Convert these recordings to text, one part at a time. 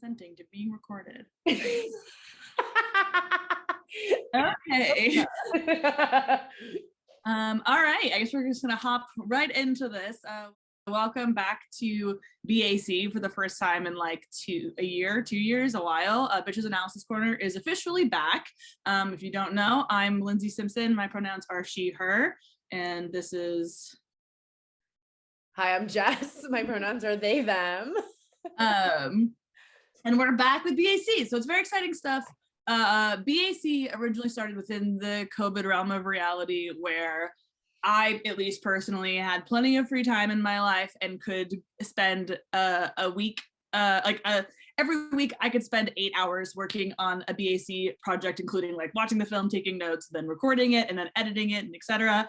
consenting to being recorded. Okay. All right, I guess we're just gonna hop right into this. Welcome back to BAC for the first time in like 2 years, a while. Bitches Analysis Corner is officially back. If you don't know, I'm Lindsey Simpson. My pronouns are she, her, and this is... Hi, I'm Jess. My pronouns are they, them. And we're back with BAC, so it's very exciting stuff. BAC originally started within the COVID realm of reality, where I, at least personally, had plenty of free time in my life and could spend a week, every week I could spend 8 hours working on a BAC project, including like watching the film, taking notes, then recording it, and then editing it, and etc.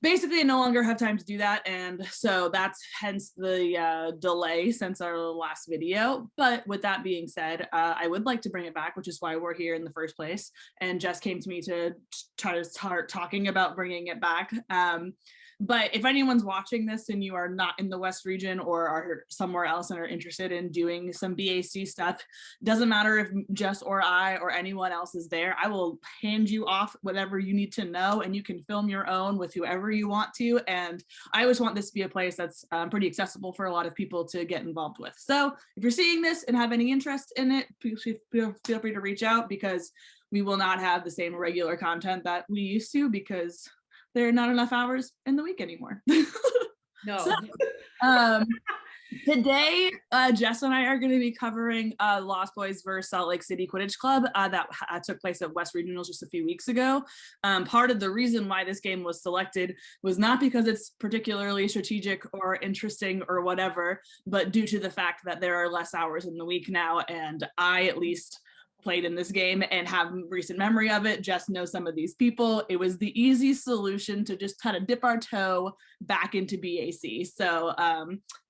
Basically, I no longer have time to do that, and so that's hence the delay since our last video. But with that being said, I would like to bring it back, which is why we're here in the first place. And Jess came to me to try to start talking about bringing it back. But if anyone's watching this and you are not in the West region or are somewhere else and are interested in doing some BAC stuff, doesn't matter if Jess or I or anyone else is there, I will hand you off whatever you need to know, and you can film your own with whoever you want to. And I always want this to be a place that's pretty accessible for a lot of people to get involved with. So if you're seeing this and have any interest in it, please feel free to reach out, because we will not have the same regular content that we used to, because there are not enough hours in the week anymore. No. So, today, Jess and I are going to be covering Lost Boys versus Salt Lake City Quidditch Club that took place at West Regionals just a few weeks ago. Part of the reason why this game was selected was not because it's particularly strategic or interesting or whatever, but due to the fact that there are less hours in the week now, and I at least played in this game and have recent memory of it. Jess knows some of these people. It was the easy solution to just kind of dip our toe back into BAC. So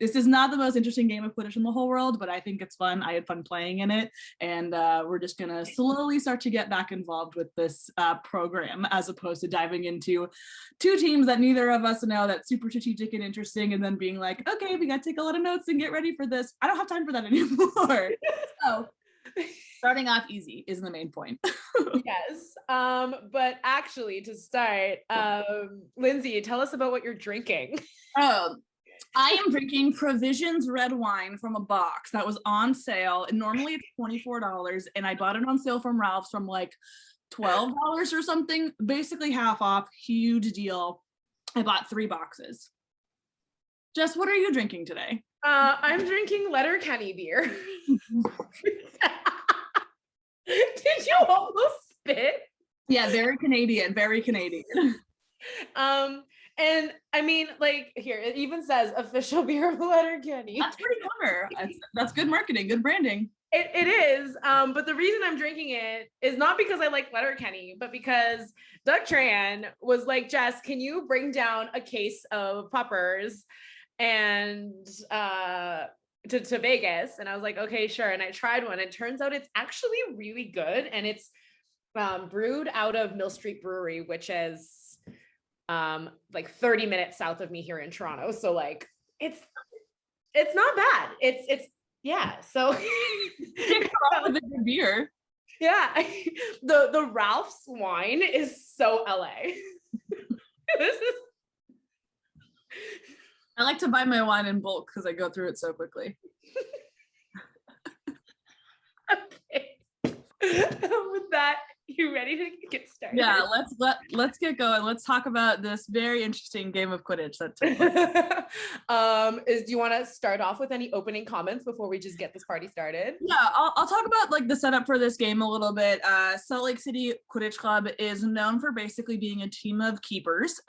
this is not the most interesting game of Quidditch in the whole world, but I think it's fun. I had fun playing in it, and we're just gonna slowly start to get back involved with this program, as opposed to diving into two teams that neither of us know, that's super strategic and interesting, and then being like, okay, we gotta take a lot of notes and get ready for this. I don't have time for that anymore. So starting off easy is the main point. Yes. But actually, to start, Lindsey, tell us about what you're drinking. I am drinking Provisions red wine from a box that was on sale, and normally it's $24, and I bought it on sale from Ralph's from like $12 or something, basically half off. Huge deal. I bought 3 boxes. Jess, what are you drinking today? I'm drinking Letterkenny beer. Did you almost spit? Yeah, very Canadian, very Canadian. And I mean, like, here, it even says official beer of Letterkenny. That's pretty clever. That's good marketing, good branding. It is, but the reason I'm drinking it is not because I like Letterkenny, but because Doug Tran was like, Jess, can you bring down a case of poppers and to Vegas? And I was like, okay, sure. And I tried one. It turns out it's actually really good, and it's brewed out of Mill Street Brewery, which is like 30 minutes south of me here in Toronto. So like it's not bad. It's yeah. So with a good beer. Yeah. The Ralph's wine is so LA. This is I like to buy my wine in bulk because I go through it so quickly. Okay. With that, you ready to get started? Yeah, let's get going. Let's talk about this very interesting game of Quidditch that took place. Do you want to start off with any opening comments before we just get this party started? Yeah, I'll talk about like the setup for this game a little bit. Salt Lake City Quidditch Club is known for basically being a team of keepers.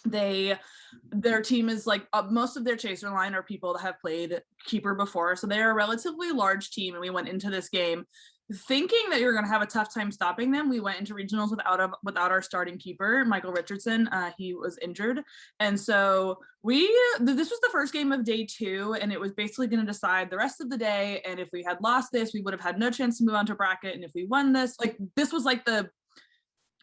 Their team is like most of their chaser line are people that have played keeper before, so they're a relatively large team, and we went into this game thinking that you're going to have a tough time stopping them. We went into regionals without our starting keeper, Michael Richardson. He was injured, and so this was the first game of day 2, and it was basically going to decide the rest of the day. And if we had lost this, we would have had no chance to move on to bracket, and if we won this, like this was like the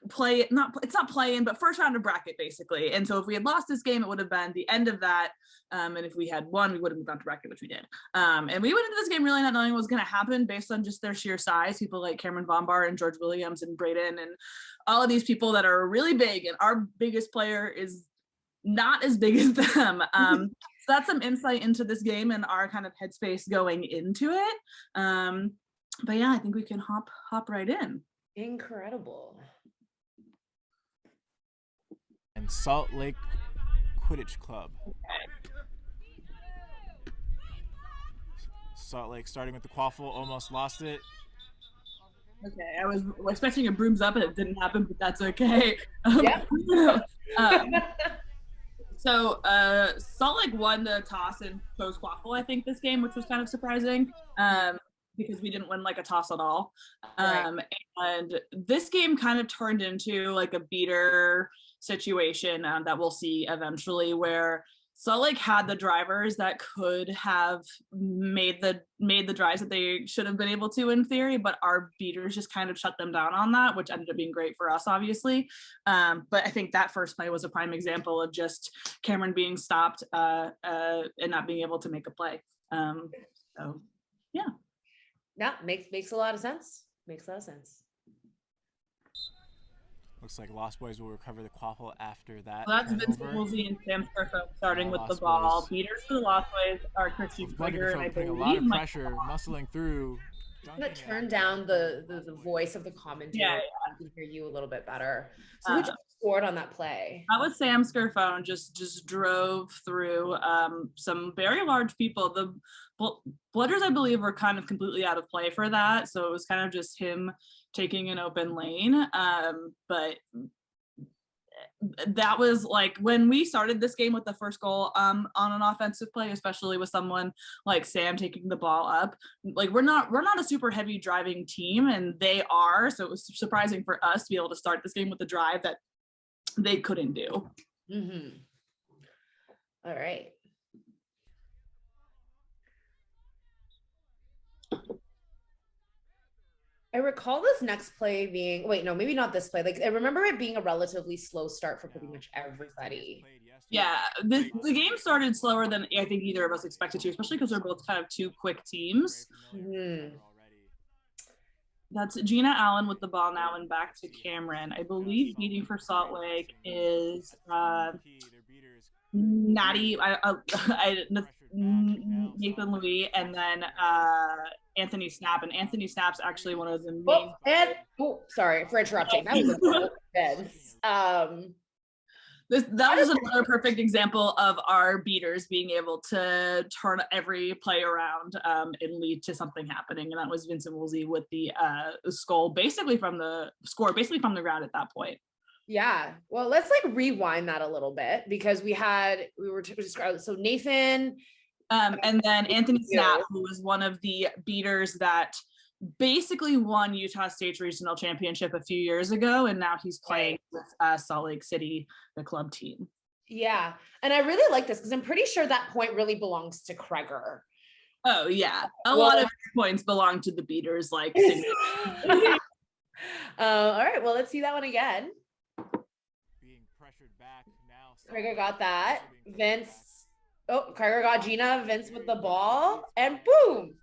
it's not play in, but first round of bracket basically. And so if we had lost this game, it would have been the end of that. And if we had won, we would have moved on to bracket, which we did. And we went into this game really not knowing what was going to happen based on just their sheer size. People like Cameron Bombar and George Williams and Braden and all of these people that are really big, and our biggest player is not as big as them. So that's some insight into this game and our kind of headspace going into it. But yeah, I think we can hop right in. Incredible. And Salt Lake Quidditch Club. Okay. Salt Lake starting with the quaffle, almost lost it. Okay, I was expecting a brooms up and it didn't happen, but that's okay. Yeah. So Salt Lake won the toss and chose quaffle, I think, this game, which was kind of surprising. Because we didn't win like a toss at all. And this game kind of turned into like a beater situation that we'll see eventually, where Salt Lake had the drivers that could have made the drives that they should have been able to in theory, but our beaters just kind of shut them down on that, which ended up being great for us, obviously. But I think that first play was a prime example of just Cameron being stopped and not being able to make a play. So yeah. Yeah, makes a lot of sense. Makes a lot of sense. Looks like Lost Boys will recover the quaffle after that. Well, that's Vince Woolsey and Sam Scarfo starting with the ball. Boys. Beaters for the Lost Boys are Christian Krieger and I putting believe a lot of pressure, muscling through. I'm gonna turn down the voice of the commentator. Yeah. I can hear you a little bit better. So who just scored on that play? That was Sam Scarfone, just drove through some very large people. The Bludgers, I believe, were kind of completely out of play for that. So it was kind of just him taking an open lane. But that was like when we started this game with the first goal on an offensive play, especially with someone like Sam taking the ball up. Like we're not a super heavy driving team, and they are. So it was surprising for us to be able to start this game with the drive that they couldn't do. Mm-hmm. All right. I recall this next play being, wait, no, maybe not this play. Like I remember it being a relatively slow start for pretty much everybody. Yeah, the game started slower than I think either of us expected to, especially because we're both kind of two quick teams. Mm-hmm. That's Gina Allen with the ball now and back to Cameron. I believe beating for Salt Lake is Natty, Nathan Louis, and then Anthony Snap. And Anthony Snap's actually one of the main. Sorry for interrupting. That was a defense. That was another perfect example of our beaters being able to turn every play around and lead to something happening. And that was Vincent Woolsey with the score basically from the ground at that point. Yeah. Well, let's like rewind that a little bit because we were describing, so Nathan. And then Anthony Snap, who was one of the beaters that basically won Utah State's regional championship a few years ago, and now he's playing with Salt Lake City, the club team. Yeah, and I really like this because I'm pretty sure that point really belongs to Kreger. Oh yeah, a lot of points belong to the beaters. Like, all right, well, let's see that one again. Being pressured back now. Kreger got that. Kreger got Gina. Vince with the ball, and boom.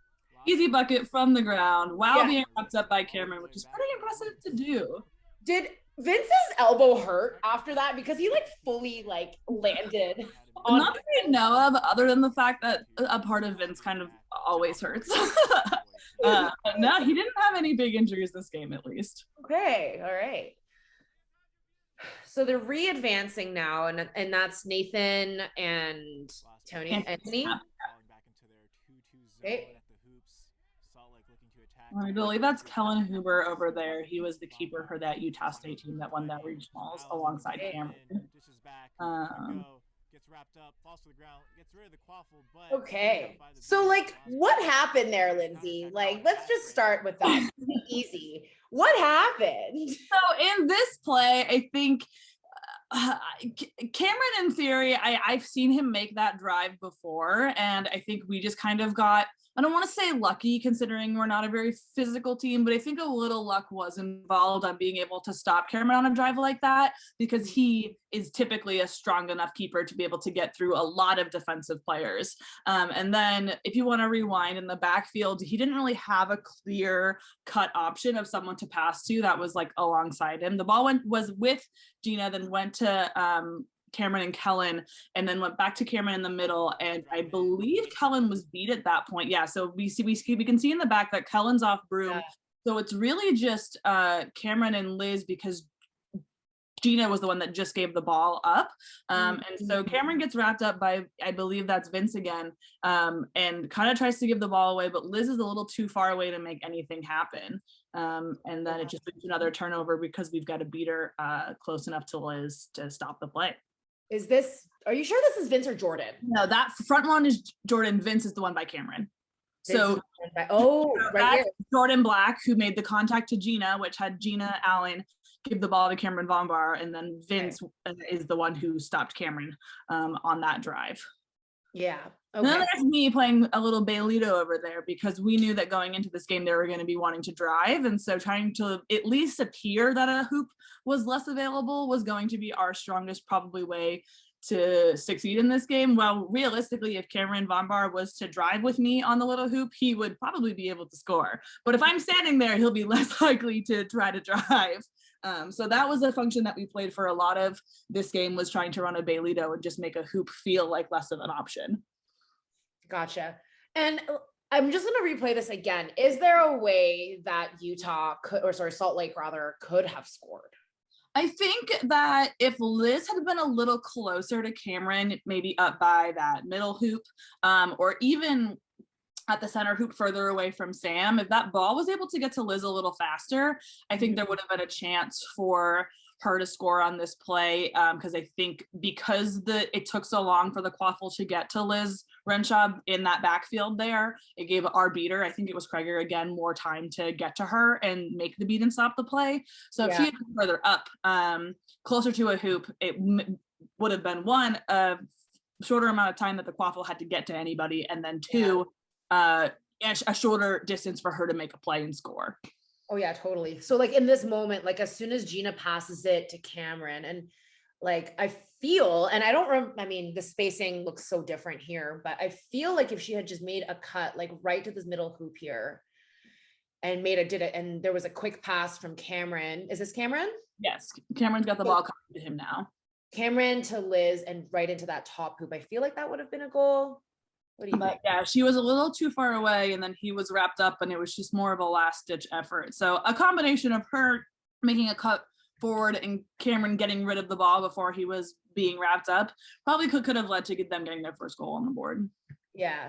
Easy bucket from the ground while being wrapped up by Cameron, which is pretty impressive to do. Did Vince's elbow hurt after that? Because he like fully like landed on not that I know of, other than the fact that a part of Vince kind of always hurts. But no, he didn't have any big injuries this game, at least. Okay, all right. So they're re-advancing now, and that's Nathan and Anthony. Okay. I believe that's Kellen Huber over there. He was the keeper for that Utah State team that won that regionals alongside Cameron. Okay. So like what happened there, Lindsay? Like, let's just start with that. Easy. What happened? So in this play, I think Cameron, in theory, I've seen him make that drive before, and I think we just kind of got I don't want to say lucky considering we're not a very physical team, but I think a little luck was involved on being able to stop Cameron on a drive like that, because he is typically a strong enough keeper to be able to get through a lot of defensive players. And then if you want to rewind in the backfield, he didn't really have a clear cut option of someone to pass to that was like alongside him. The ball was with Gina, then went to Cameron and Kellen, and then went back to Cameron in the middle. And I believe Kellen was beat at that point. Yeah, so we can see in the back that Kellen's off broom. Yeah. So it's really just Cameron and Liz, because Gina was the one that just gave the ball up. And so Cameron gets wrapped up by, I believe that's Vince again, and kind of tries to give the ball away, but Liz is a little too far away to make anything happen. And then it just leads to another turnover because we've got a beater close enough to Liz to stop the play. Are you sure this is Vince or Jordan? No, that front one is Jordan. Vince is the one by Cameron. So right here. Jordan Black, who made the contact to Gina, which had Gina Allen give the ball to Cameron Von Bar, and then Vince is the one who stopped Cameron on that drive. Yeah. Okay. Then there's me playing a little Bailito over there, because we knew that going into this game they were going to be wanting to drive, and so trying to at least appear that a hoop was less available was going to be our strongest probably way to succeed in this game. Well, realistically, if Cameron Von Bar was to drive with me on the little hoop, he would probably be able to score. But if I'm standing there, he'll be less likely to try to drive. So that was a function that we played for a lot of this game, was trying to run a Bailito and just make a hoop feel like less of an option. Gotcha. And I'm just going to replay this again. Is there a way that Salt Lake rather could have scored? I think that if Liz had been a little closer to Cameron, maybe up by that middle hoop, or even at the center hoop further away from Sam, if that ball was able to get to Liz a little faster, I think there would have been a chance for her to score on this play, because I think because it took so long for the quaffle to get to Liz Renshaw in that backfield there, it gave our beater, I think it was Kreger again, more time to get to her and make the beat and stop the play. So if she had been further up, closer to a hoop, it would have been one, a shorter amount of time that the quaffle had to get to anybody, and then two, a shorter distance for her to make a play and score. Oh yeah, totally. So like in this moment, like as soon as Gina passes it to Cameron, and like I feel, and I don't I mean, the spacing looks so different here, but I feel like if she had just made a cut like right to this middle hoop here and and there was a quick pass from Cameron. Is this Cameron? Yes, Cameron's got the ball coming to him now. Cameron to Liz and right into that top hoop. I feel like that would have been a goal. What do you think? Yeah, she was a little too far away, and then he was wrapped up, and it was just more of a last-ditch effort. So a combination of her making a cut forward and Cameron getting rid of the ball before he was being wrapped up probably could have led to them getting their first goal on the board. Yeah,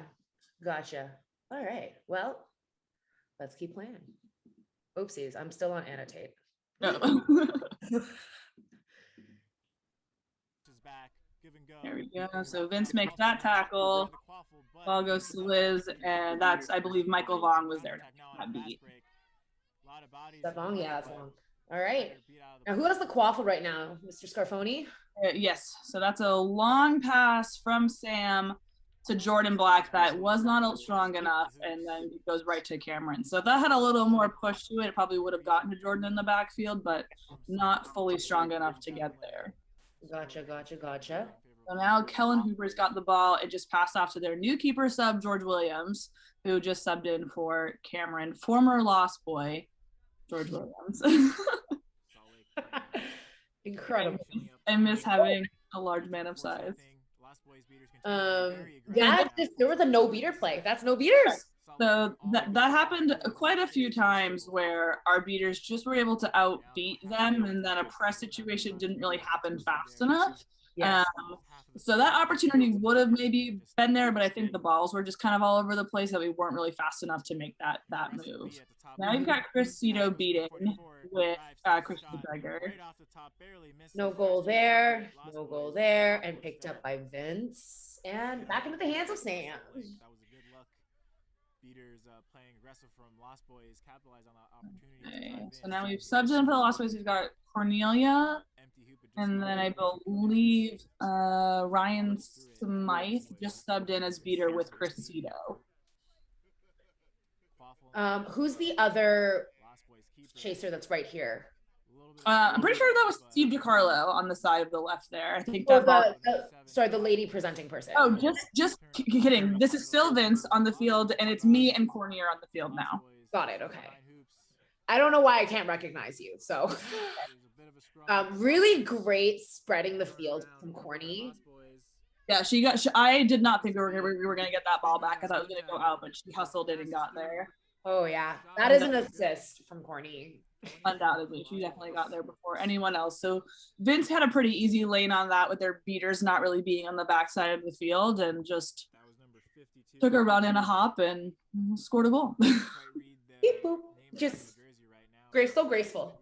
gotcha. All right, well, let's keep playing. Oopsies, I'm still on annotate. There we go. So Vince makes that tackle. Ball goes to Liz, and that's, I believe, Michael Vong was there to that beat. Is that Vong? Yeah, that's Vong. All right. Now, who has the quaffle right now? Mr. Scarfoni? Yes. So that's a long pass from Sam to Jordan Black that was not strong enough, and then it goes right to Cameron. So if that had a little more push to it, it probably would have gotten to Jordan in the backfield, but not fully strong enough to get there. Gotcha. So now Kellen Hooper's got the ball. It just passed off to their new keeper sub, George Williams, who just subbed in for Cameron, former Lost Boy, George Williams. Incredible. I miss having a large man of size. There was a no beater play. That's no beaters. So that happened quite a few times where our beaters just were able to outbeat them, and then a press situation didn't really happen fast enough. Yes. So that opportunity would have maybe been there, but I think the balls were just kind of all over the place that we weren't really fast enough to make that move. Now you've got Chris Cito beating with Christian Gregor. No goal there, and picked up by Vince, and back into the hands of Sam. Beaters playing aggressive from Lost Boys capitalize on that opportunity. Okay, so now we've subbed in for the Lost Boys. We've got Cornelia, and then I believe Ryan Smythe just subbed in as beater with Chris Cito. Who's the other chaser that's right here? I'm pretty sure that was Steve DiCarlo on the side of the left there. I think Or that ball. sorry, the lady presenting person. Oh, just kidding. This is still Vince on the field, and it's me and Cornier on the field now. Got it. Okay. I don't know why I can't recognize you. So, really great spreading the field from Corny. Yeah, I did not think we were gonna get that ball back. I thought it was gonna go out, but she hustled it and got there. Oh yeah, that is an assist from Corny. Undoubtedly, she definitely got there before anyone else. So Vince had a pretty easy lane on that with their beaters not really being on the backside of the field, and just took a run and a hop and scored a goal. Beep boop. Just so graceful.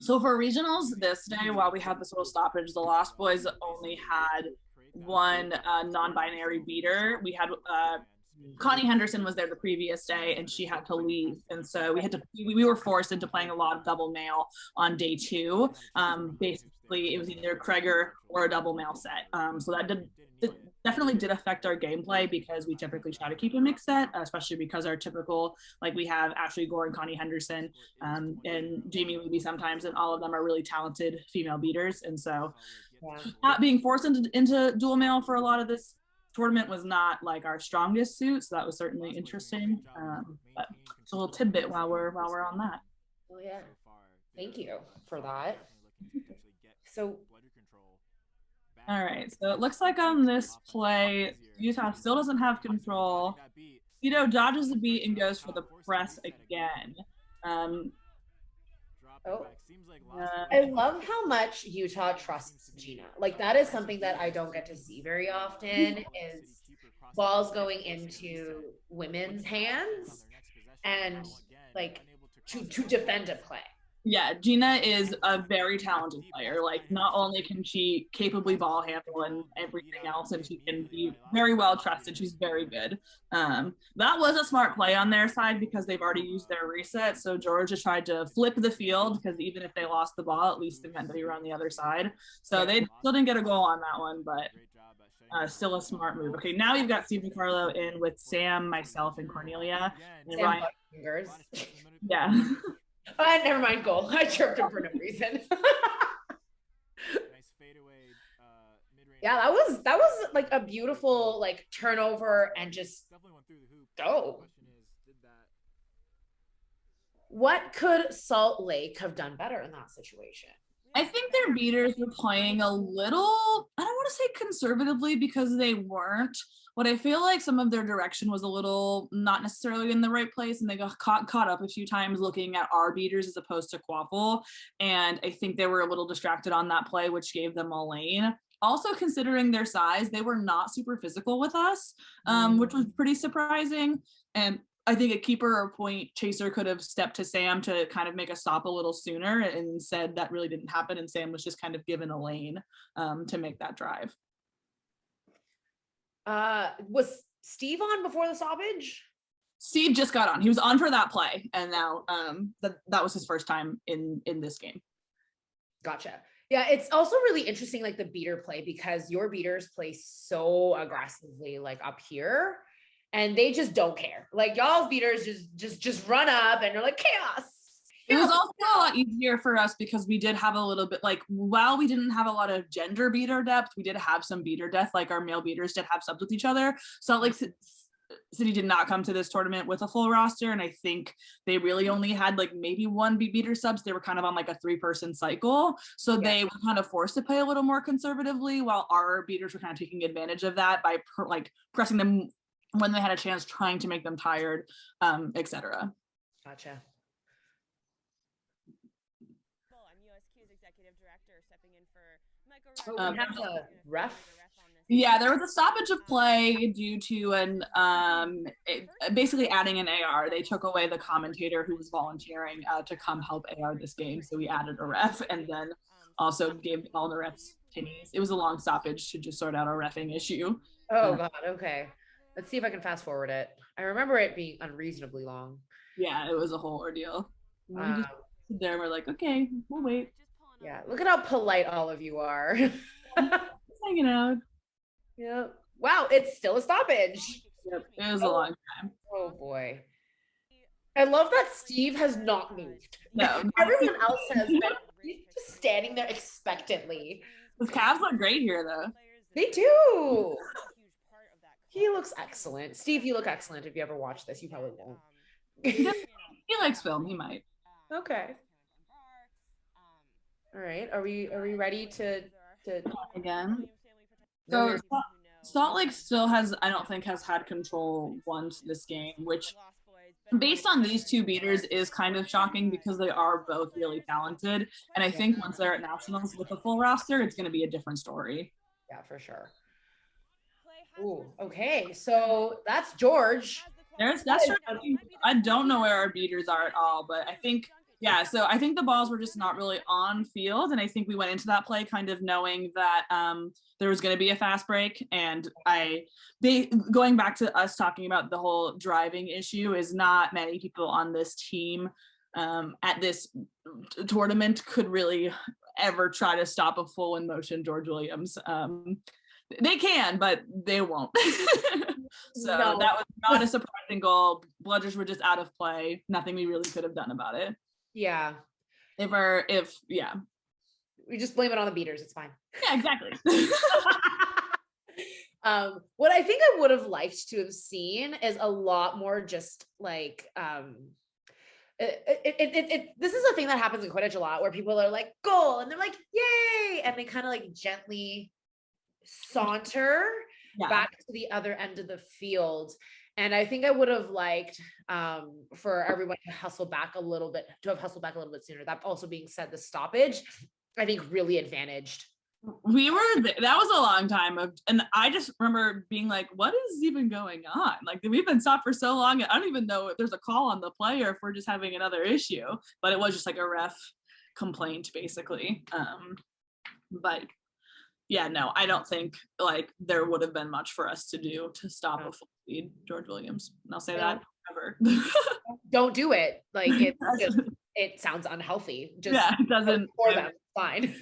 So for regionals this day, while we had this little stoppage, the Lost Boys only had one non-binary beater. We had Connie Henderson was there the previous day and she had to leave, and so we were forced into playing a lot of double male on day 2. Basically it was either Kreger or a double male set, so that definitely did affect our gameplay, because we typically try to keep a mixed set, especially because our typical, like, we have Ashley Gore and Connie Henderson, and Jamie Levy sometimes, and all of them are really talented female beaters, and so not being forced into dual male for a lot of this tournament was not like our strongest suit, so that was certainly interesting. But it's a little tidbit while we're on that. Oh yeah, thank you for that. So all right, so it looks like on this play Utah still doesn't have control. Cito dodges the beat and goes for the press again. I love how much Utah trusts Gina. Like, that is something that I don't get to see very often, is balls going into women's hands and like to defend a play. Yeah, Gina is a very talented player. Like, not only can she capably ball handle and everything else, and she can be very well trusted, she's very good. That was a smart play on their side because they've already used their reset. So Georgia tried to flip the field, because even if they lost the ball, at least it meant that they were on the other side. So they still didn't get a goal on that one, but still a smart move. Okay, now you've got Steve DiCarlo in with Sam, myself, and Cornelia. And Ryan. Fingers. Yeah. Never mind, goal. I chirped him for no reason. Yeah, that was like a beautiful like turnover and just go. What could Salt Lake have done better in that situation? I think their beaters were playing a little, I don't want to say conservatively, because they weren't, but I feel like some of their direction was a little not necessarily in the right place, and they got caught up a few times looking at our beaters as opposed to Quaffle, and I think they were a little distracted on that play, which gave them a lane. Also, considering their size, they were not super physical with us, which was pretty surprising. And I think a keeper or point chaser could have stepped to Sam to kind of make a stop a little sooner, and instead that really didn't happen, and Sam was just kind of given a lane to make that drive. Was Steve on before the stoppage? Steve just got on. He was on for that play, and now that was his first time in this game. Gotcha. Yeah, it's also really interesting, like the beater play, because your beaters play so aggressively, like up here, and they just don't care. Like, y'all's beaters just run up, and you're like, chaos. It was also a lot easier for us because we did have a little bit, like, while we didn't have a lot of gender beater depth, we did have some beater depth. Like, our male beaters did have subs with each other. So like City did not come to this tournament with a full roster, and I think they really only had like maybe one beater subs. They were kind of on like a 3-person cycle, so they were kind of forced to play a little more conservatively, while our beaters were kind of taking advantage of that by pressing them when they had a chance, trying to make them tired, etc. Gotcha. USQ's executive director stepping in for we have the ref. Yeah, there was a stoppage of play due to basically adding an AR. They took away the commentator who was volunteering to come help AR this game, so we added a ref, and then also gave all the refs tinnies. It was a long stoppage to just sort out a reffing issue. Oh God, okay. Let's see if I can fast forward it. I remember it being unreasonably long. Yeah, it was a whole ordeal. We just stood there and we're like, okay, we'll wait. Yeah, look at how polite all of you are. Just hanging out. Yeah. Wow, it's still a stoppage. Yep, it was a long time. Oh boy. I love that Steve has not moved. No, Everyone else has been he's just standing there expectantly. the Cavs look great here though. They do. He looks excellent. Steve, you look excellent. If you ever watch this, you probably won't. He likes film. He might. Okay. All right. Are we ready to Again. No, So you're- Salt Lake still has, I don't think, has had control once this game, which based on these two beaters is kind of shocking because they are both really talented. And I think once they're at nationals with a full roster, it's going to be a different story. Yeah, for sure. Ooh, okay. So that's George. I don't know where our beaters are at all, but I think, yeah, so I think the balls were just not really on field. And I think we went into that play kind of knowing that there was going to be a fast break. And going back to us talking about the whole driving issue is not many people on this team at this tournament could really ever try to stop a full in motion George Williams. They can, but they won't. So No. that was not a surprising goal. Bludgers were just out of play. Nothing we really could have done about it. Yeah. Yeah. We just blame it on the beaters. It's fine. Yeah, exactly. What I think I would have liked to have seen is a lot more just like this is a thing that happens in Quidditch a lot where people are like goal and they're like yay and they kind of like gently saunter back to the other end of the field. And I think I would have liked for everyone to hustle back a little bit sooner. That also being said, the stoppage, I think really advantaged. That was a long time and I just remember being like, what is even going on? Like we've been stopped for so long. I don't even know if there's a call on the play or if we're just having another issue, but it was just like a ref complaint basically. But yeah, no, I don't think like there would have been much for us to do to stop a full speed George Williams. And I'll say that forever. Don't do it. Like it sounds unhealthy. Just it doesn't for them. Fine.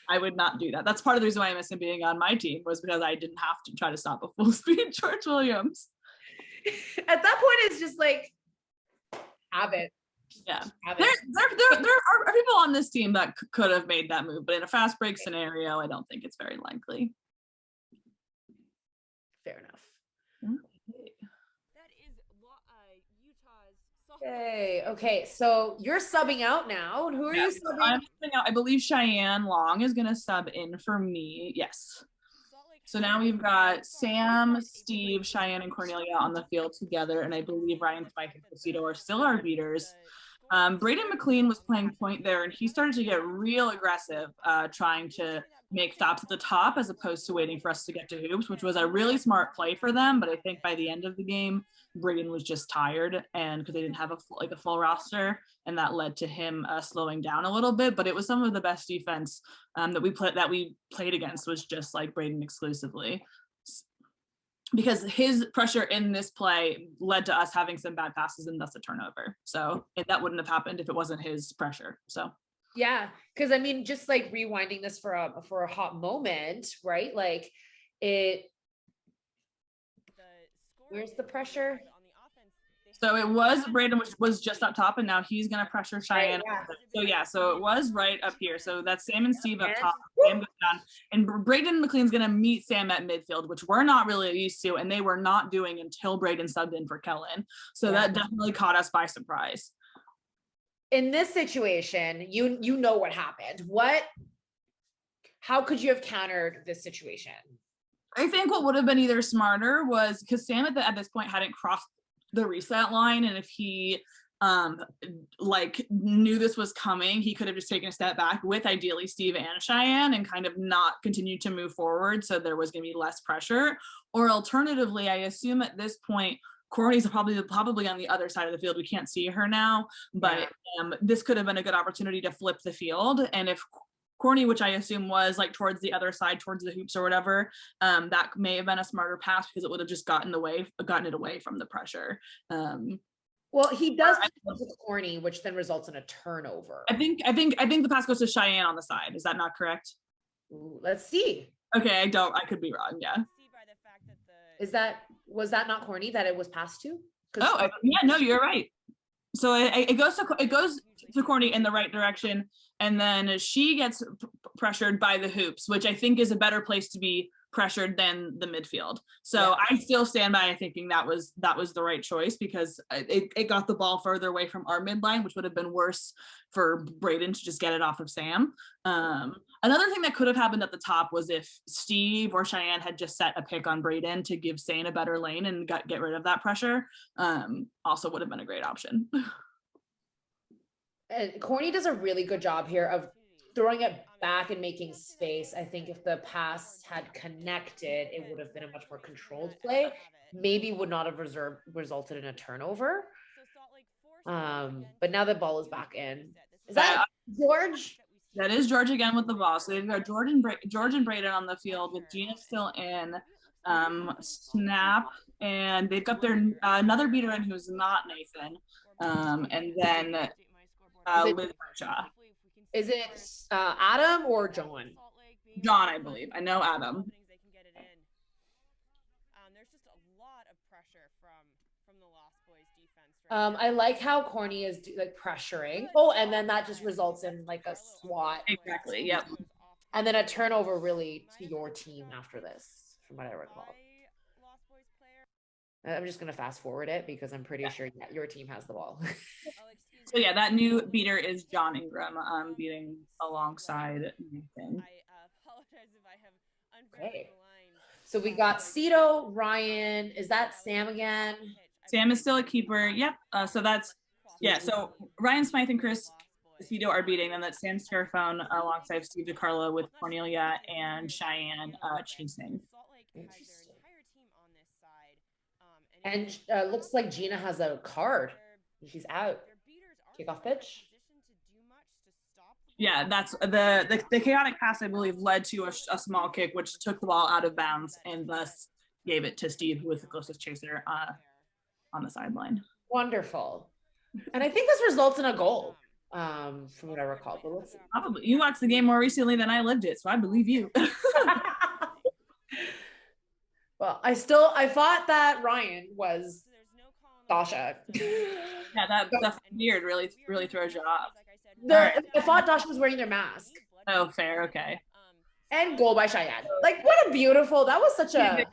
I would not do that. That's part of the reason why I miss him being on my team was because I didn't have to try to stop a full speed George Williams. At that point, it's just like have it. Yeah, there are people on this team that could have made that move, but in a fast break scenario, I don't think it's very likely. Fair enough. That is Utah's. Okay. So you're subbing out now. Who are you subbing? I'm subbing out. I believe Cheyenne Long is going to sub in for me. Yes. So now we've got Sam, Steve, Cheyenne, and Cornelia on the field together, and I believe Ryan Spike and Cosito are still our beaters. Braden McLean was playing point there, and he started to get real aggressive, trying to make stops at the top as opposed to waiting for us to get to hoops, which was a really smart play for them. But I think by the end of the game, Braden was just tired, and because they didn't have a full roster, and that led to him slowing down a little bit. But it was some of the best defense that we played against was just like Braden exclusively, because his pressure in this play led to us having some bad passes and thus a turnover. So that wouldn't have happened if it wasn't his pressure. So yeah, because I mean, just like rewinding this for a hot moment, right? Like it. Where's the pressure? So it was Braden, which was just up top, and now he's going to pressure Cheyenne. Right, yeah. So it was right up here. So that's Sam and Steve up top. Sam goes down, and Braden McLean's going to meet Sam at midfield, which we're not really used to, and they were not doing until Braden subbed in for Kellen. So that definitely caught us by surprise. In this situation, you know what happened. How could you have countered this situation? I think what would have been either smarter was because Sam at this point hadn't crossed the reset line, and if he knew this was coming, he could have just taken a step back with ideally Steve and Cheyenne and kind of not continued to move forward, so there was going to be less pressure. Or alternatively, I assume at this point Courtney's probably on the other side of the field. We can't see her now, but this could have been a good opportunity to flip the field. And if Courtney, which I assume was like towards the other side, towards the hoops or whatever, that may have been a smarter pass because it would have just gotten it away from the pressure. Well, he does with Courtney, which then results in a turnover. I think the pass goes to Cheyenne on the side. Is that not correct? Ooh, let's see. Okay, I could be wrong. Yeah. Was that not Courtney that it was passed to? Oh, yeah, no, you're right. So it goes to Courtney in the right direction, and then she gets pressured by the hoops, which I think is a better place to be pressured than the midfield. So I still stand by thinking that was the right choice, because it got the ball further away from our midline, which would have been worse for Brayden to just get it off of Sam. Another thing that could have happened at the top was if Steve or Cheyenne had just set a pick on Brayden to give Sane a better lane and get rid of that pressure. Also would have been a great option. And Corny does a really good job here of throwing it back and making space. I think if the pass had connected, it would have been a much more controlled play. Maybe would not have resulted in a turnover. But now the ball is back in. Is that George? That is George again with the ball. So they've got George and Brayden on the field with Gina still in. Snap, and they've got their another beater in who's not Nathan. And then Liz Shaw. Is it Adam or John? John, I believe. I know Adam. There's just a lot of pressure from the Lost Boys defense. I like how Corny is like pressuring. Oh, and then that just results in like a swat. Exactly. Yep. And then a turnover really to your team after this, from what I recall. I'm just going to fast forward it because I'm pretty sure your team has the ball. So yeah, that new beater is John Ingram beating alongside Nathan. Okay. So we got Cito, Ryan. Is that Sam again? Sam is still a keeper. Yep. So that's, yeah. So Ryan Smythe and Chris Cito are beating, and that's Sam Scarafone alongside Steve DiCarlo with Cornelia and Cheyenne chasing. And looks like Gina has a card. She's out. Kickoff pitch. Yeah, that's the chaotic pass, I believe, led to a small kick, which took the ball out of bounds and thus gave it to Steve, who was the closest chaser on the sideline. Wonderful. And I think this results in a goal, from what I recall. But let's see. Probably. You watched the game more recently than I lived it, so I believe you. Well, I thought that Ryan was Dasha. Yeah, that beard really throws you off. I thought Dasha was wearing their mask. Oh, fair, okay. And goal by Cheyenne. Like, what a beautiful, that was such a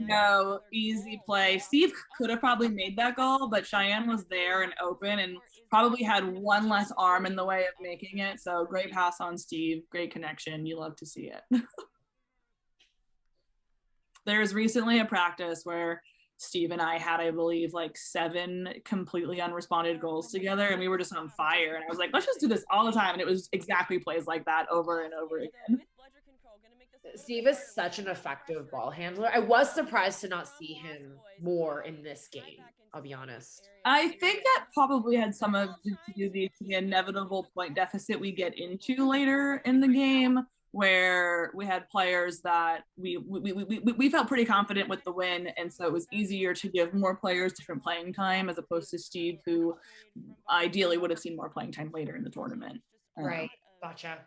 easy play. Steve could have probably made that goal, but Cheyenne was there and open and probably had one less arm in the way of making it. So great pass on Steve, great connection. You love to see it. There's recently a practice where Steve and I had, I believe, like 7 completely unresponded goals together, and we were just on fire. And I was like, let's just do this all the time. And it was exactly plays like that over and over again. Steve is such an effective ball handler. I was surprised to not see him more in this game, I'll be honest. I think that probably had some of to do the inevitable point deficit we get into later in the game, where we had players that we felt pretty confident with the win, and so it was easier to give more players different playing time as opposed to Steve, who ideally would have seen more playing time later in the tournament. Right, gotcha.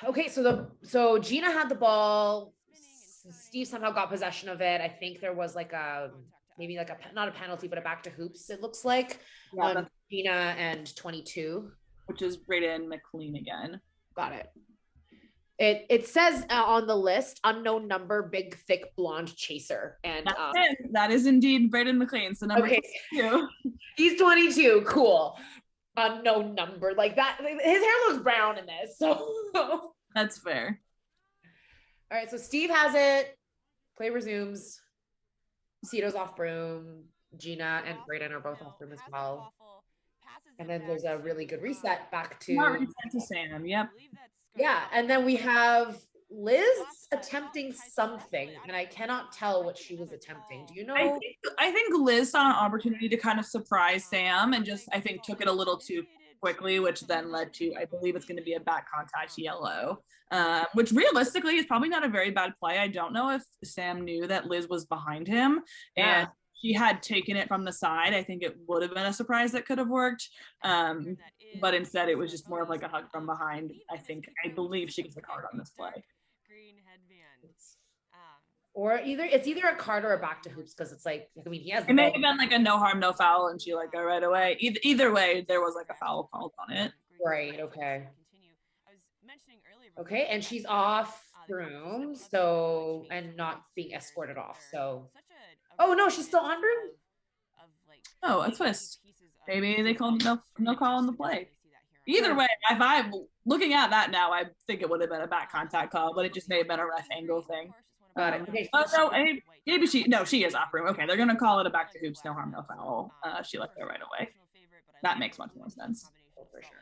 Okay, so Gina had the ball. Steve somehow got possession of it. I think there was like maybe like not a penalty, but a back to hoops, it looks like. Yeah, Gina and 22. Which is Brayden McLean again. Got it. It says on the list, unknown number, big, thick, blonde chaser. And that is indeed Brayden McLean. So number 22. He's 22. Cool. Unknown number. Like that. His hair looks brown in this. So that's fair. All right. So Steve has it. Play resumes. Cito's off broom. Gina and Brayden are both off broom as well. And then there's a really good reset back to Sam. Yep. Yeah, and then we have Liz attempting something, and I cannot tell what she was attempting. Do you know? I think Liz saw an opportunity to kind of surprise Sam and just, I think, took it a little too quickly, which then led to, I believe it's going to be a back contact yellow, which realistically is probably not a very bad play. I don't know if Sam knew that Liz was behind him, and she had taken it from the side. I think it would have been a surprise that could have worked. But instead it was just more of like a hug from behind. I believe she gets a card on this play. Or it's either a card or a back to hoops because it's like, I mean, he has. It may have been like a no harm, no foul, and she let go right away. Either way, there was like a foul called on it. Right. Okay. Okay, and she's off broom, so and not being escorted off. So, oh no, she's still on broom. Oh, a twist. Maybe they called no call on the play. Either way, if I'm looking at that now, I think it would have been a back contact call, but it just may have been a ref angle thing. Got it. Okay. Oh no, maybe she is off broom. Okay, they're gonna call it a back to hoops, no harm, no foul. She let go right away. That makes much more sense. Oh, for sure.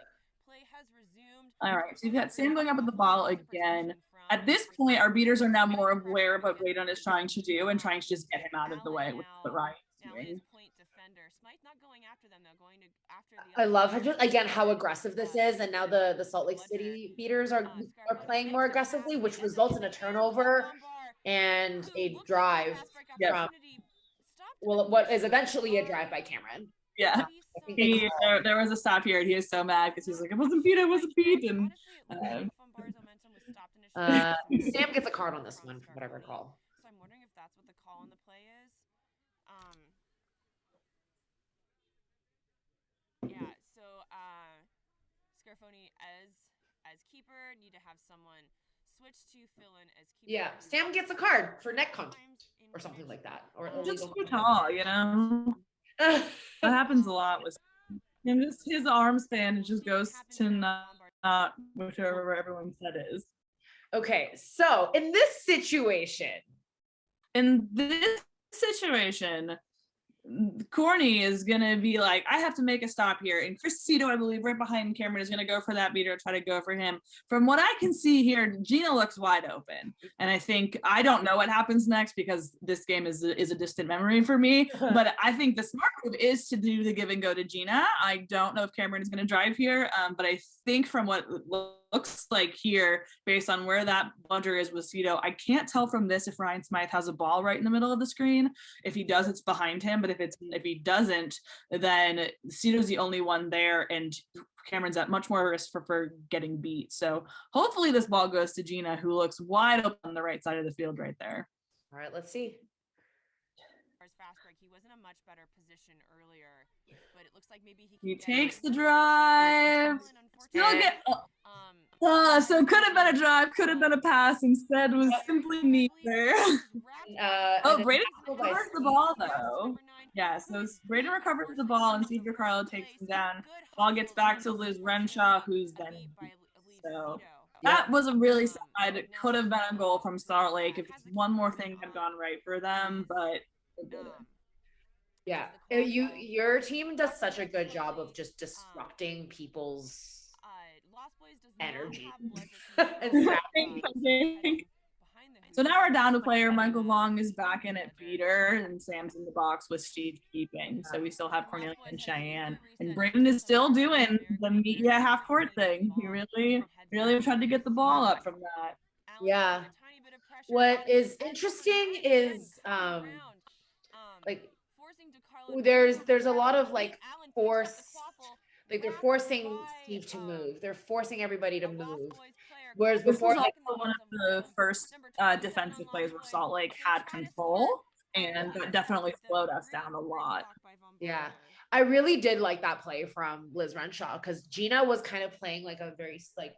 All right, so you've got Sam going up with the ball again. At this point, our beaters are now more aware of what Radon is trying to do and trying to just get him out of the way with what Ryan's doing. I love how aggressive this is, and now the Salt Lake City beaters are playing more aggressively, which results in a turnover and a drive from what is eventually a drive by Cameron. Yeah, there was a stop here, and he was so mad because he's like, "It wasn't beat, and Sam gets a card on this one, from what I recall. So I'm wondering if that's what the call on the play is. Yeah, so Scarfoni as keeper, need to have someone switch to fill in as keeper. Yeah, Sam gets a card for neck contact or something like that. Or just too tall, you know. That happens a lot with him. Just his arm span, it just goes to not whichever everyone said is. Okay, so in this situation, Corny is gonna be like, I have to make a stop here, and Chris Cito, I believe, right behind Cameron, is gonna go for that beater, try to go for him. From what I can see here, Gina looks wide open, and I don't know what happens next because this game is a distant memory for me. But I think the smart move is to do the give and go to Gina. I don't know if Cameron is gonna drive here, but I think from what looks like here, based on where that bludger is with Cito, I can't tell from this if Ryan Smythe has a ball right in the middle of the screen. If he does, it's behind him. But if he doesn't, then Cito's the only one there, and Cameron's at much more risk for getting beat. So hopefully this ball goes to Gina, who looks wide open on the right side of the field right there. All right, let's see. He was in a much better position earlier, but it looks like maybe he takes the drive. Still get so could have been a drive, could have been a pass, instead was simply neither. Braden recovers the ball though. Yeah, so Braden recovers the ball and Cedric Carlo takes him down. Ball gets back to Liz Renshaw, who's then so that was a really sad, it could have been a goal from Salt Lake if one more thing had gone right for them, but it didn't. Yeah, your team does such a good job of just disrupting people's energy. So now we're down to player. Michael Vong is back in at beater, and Sam's in the box with Steve keeping. So we still have Cornelia and Cheyenne, and Braden is still doing the media half court thing. He really tried to get the ball up from that. Yeah. What is interesting is like there's a lot of like force, like they're forcing Steve to move. They're forcing everybody to move. Whereas before, like one of the first defensive plays where Salt Lake had control, and that definitely slowed us down a lot. Yeah, I really did like that play from Liz Renshaw because Gina was kind of playing like a very like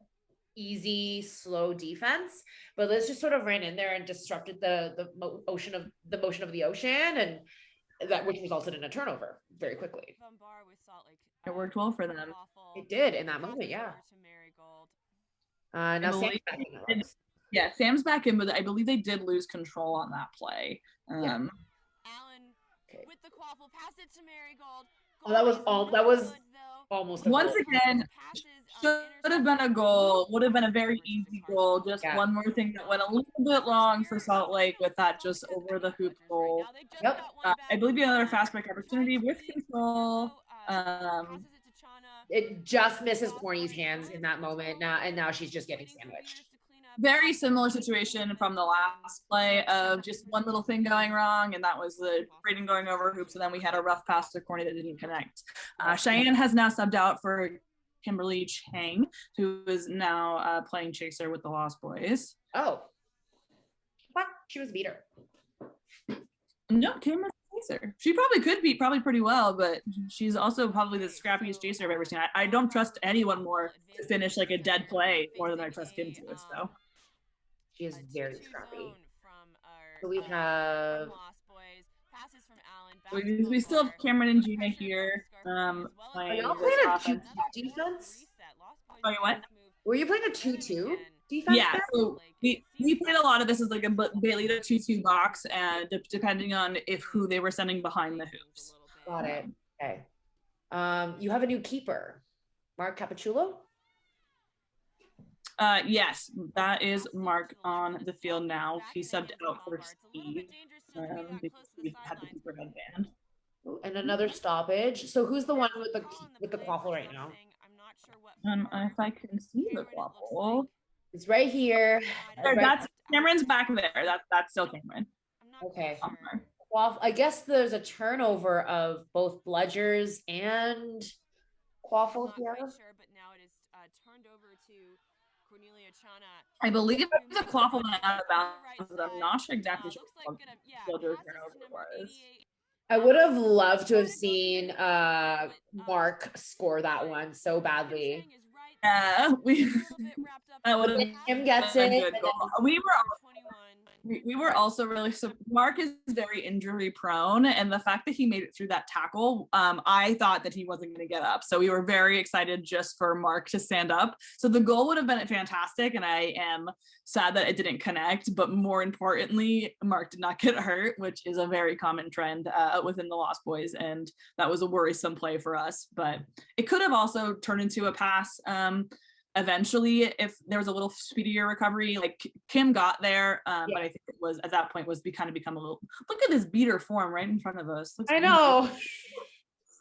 easy, slow defense, but Liz just sort of ran in there and disrupted the motion of the ocean, and that which resulted in a turnover very quickly. It worked well for them. It did in that moment, yeah. Now Sam's back in. Yeah, Sam's back in, but I believe they did lose control on that play. Allen with the quaffle, pass it to Marigold. That was almost once again should have been a goal, would have been a very easy goal. Just one more thing that went a little bit long for Salt Lake with that just over the hoop goal. Yep. I believe another fast break opportunity with control. It just misses Corny's hands in that moment now she's just getting sandwiched. Very similar situation from the last play of just one little thing going wrong, and that was the Braden going over hoops, and then we had a rough pass to Corny that didn't connect. Cheyenne has now subbed out for Kimberly Chang, who is now playing chaser with the Lost Boys. Oh. she was a beater. No, Kim is a chaser. She probably could beat probably pretty well, but she's also probably the scrappiest chaser I've ever seen. I don't trust anyone more to finish like a dead play more than I trust Kim to. So She is very scrappy. So we have. we still have Cameron and Gina here. Are Playing y'all this playing a offense. 2-2 defense? Sorry, what? Were you playing a 2-2 defense? Yeah, there? so we played a lot of this as like a Bailey to 2-2 box, and depending on who they were sending behind the hoops. Got it. Okay. You have a new keeper, Mark Cappuccillo. Yes, that is Mark on the field now. He subbed out for Steve because we had the keeper headband. And another stoppage. So who's the one with the quaffle right now? If I can see the quaffle. It's right here. That's Cameron's back there. That's still Cameron. Okay. Well, I guess there's a turnover of both Bludgers and Quaffle here. I believe the quaffle went out of bounds. I'm not sure exactly what Bludger's turnover was. I would have loved to have seen Mark score that one so badly. Yeah, that would have Kim gets been a it. good goal. We were also really, so Mark is very injury prone, and the fact that he made it through that tackle, I thought that he wasn't going to get up. So we were very excited just for Mark to stand up. So the goal would have been fantastic, and I am sad that it didn't connect. But more importantly, Mark did not get hurt, which is a very common trend within the Lost Boys, and that was a worrisome play for us. But it could have also turned into a pass. Eventually, if there was a little speedier recovery, like Kim got there, but I think it was at that point was become a little. Look at this beater form right in front of us. Looks I know.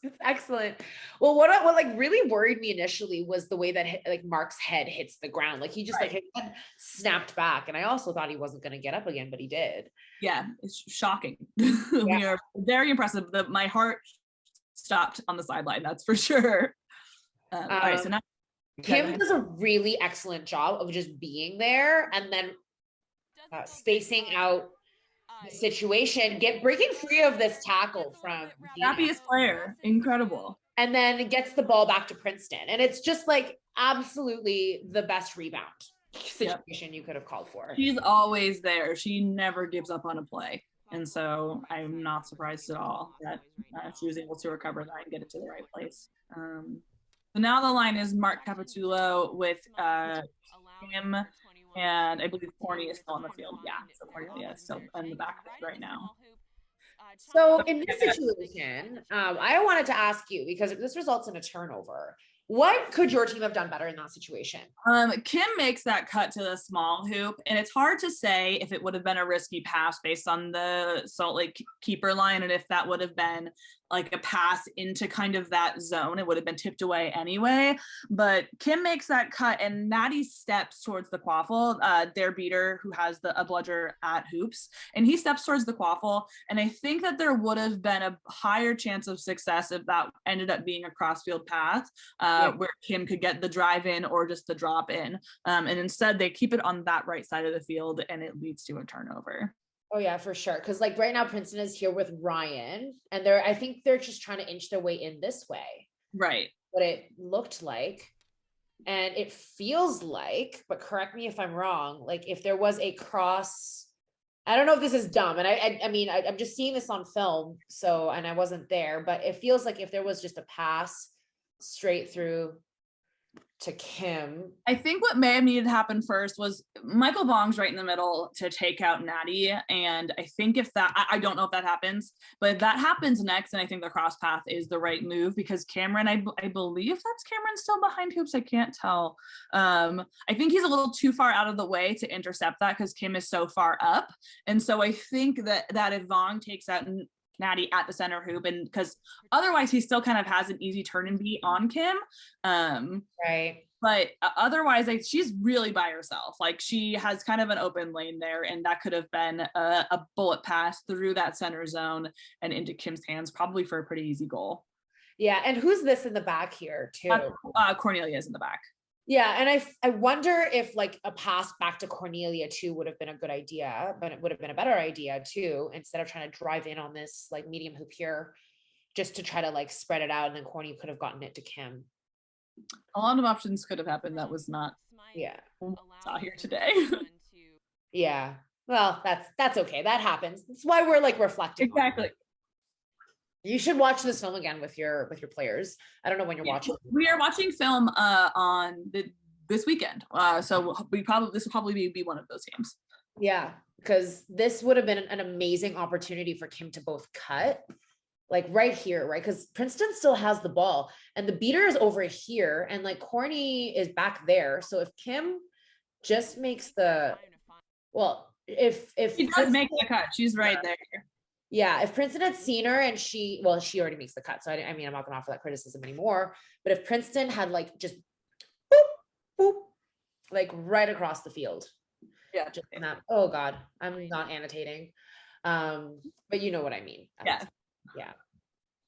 It's excellent. Well, what like really worried me initially was the way that like Mark's head hits the ground. Like he just like his head snapped back, and I also thought he wasn't going to get up again, but he did. Yeah, it's shocking. We are very impressive. My heart stopped on the sideline. That's for sure. All right, so now. Kim does a really excellent job of just being there and then spacing out the situation, breaking free of this tackle from happiest player, incredible, and then gets the ball back to Princeton, and it's just like absolutely the best rebound situation you could have called for. She's always there. She never gives up on a play, and so I'm not surprised at all that she was able to recover that and get it to the right place. So now the line is Mark Cappuccillo with Kim, and I believe Corny is still on the field. Yeah, so Cornelia is still in the back right now. So in this situation, I wanted to ask you, because if this results in a turnover, what could your team have done better in that situation? Kim makes that cut to the small hoop, and it's hard to say if it would have been a risky pass based on the Salt Lake keeper line, and if that would have been like a pass into kind of that zone, it would have been tipped away anyway. But Kim makes that cut, and Natty steps towards the quaffle, their beater who has a bludger at hoops, and he steps towards the quaffle. And I think that there would have been a higher chance of success if that ended up being a crossfield path, where Kim could get the drive in or just the drop in. And instead they keep it on that right side of the field, and it leads to a turnover. Oh yeah, for sure. Because like right now Princeton is here with Ryan, and I think they're just trying to inch their way in this way. Right. What it looked like. And it feels like, but correct me if I'm wrong, like if there was a cross, I don't know if this is dumb. And I mean, I'm just seeing this on film. So, and I wasn't there, but it feels like if there was just a pass straight through to Kim. I think what may have needed to happen first was Michael Vong's right in the middle to take out Natty. And I think if that, I don't know if that happens, but if that happens next, and I think the cross path is the right move, because Cameron, I believe that's Cameron still behind hoops. I can't tell. I think he's a little too far out of the way to intercept that because Kim is so far up. And so I think that if Vong takes out Natty at the center hoop, and because otherwise he still kind of has an easy turn and beat on Kim. Right. But otherwise, she's really by herself. Like she has kind of an open lane there, and that could have been a bullet pass through that center zone and into Kim's hands, probably for a pretty easy goal. Yeah, and who's this in the back here too? Cornelia is in the back. Yeah, and I wonder if like a pass back to Cornelia too would have been a good idea, but it would have been a better idea too, instead of trying to drive in on this like medium hoop here, just to try to like spread it out, and then Corny could have gotten it to Kim. A lot of options could have happened. That was not Yeah. saw here today. Yeah. Well, that's okay. That happens. That's why we're like reflecting. Exactly. You should watch this film again with your players. I don't know when you're watching. We are watching film on this weekend. So this will probably be one of those games. Yeah, because this would have been an amazing opportunity for Kim to both cut, like right here, right? Because Princeton still has the ball and the beater is over here and like Corny is back there. So if Kim just makes the, well, if she does make the cut, she's right there. Yeah, if Princeton had seen her and she already makes the cut. So I mean, I'm not gonna offer that criticism anymore. But if Princeton had like just boop, boop, like right across the field. Yeah. Just in that, oh God, I'm not annotating. But you know what I mean. Yeah. Yeah.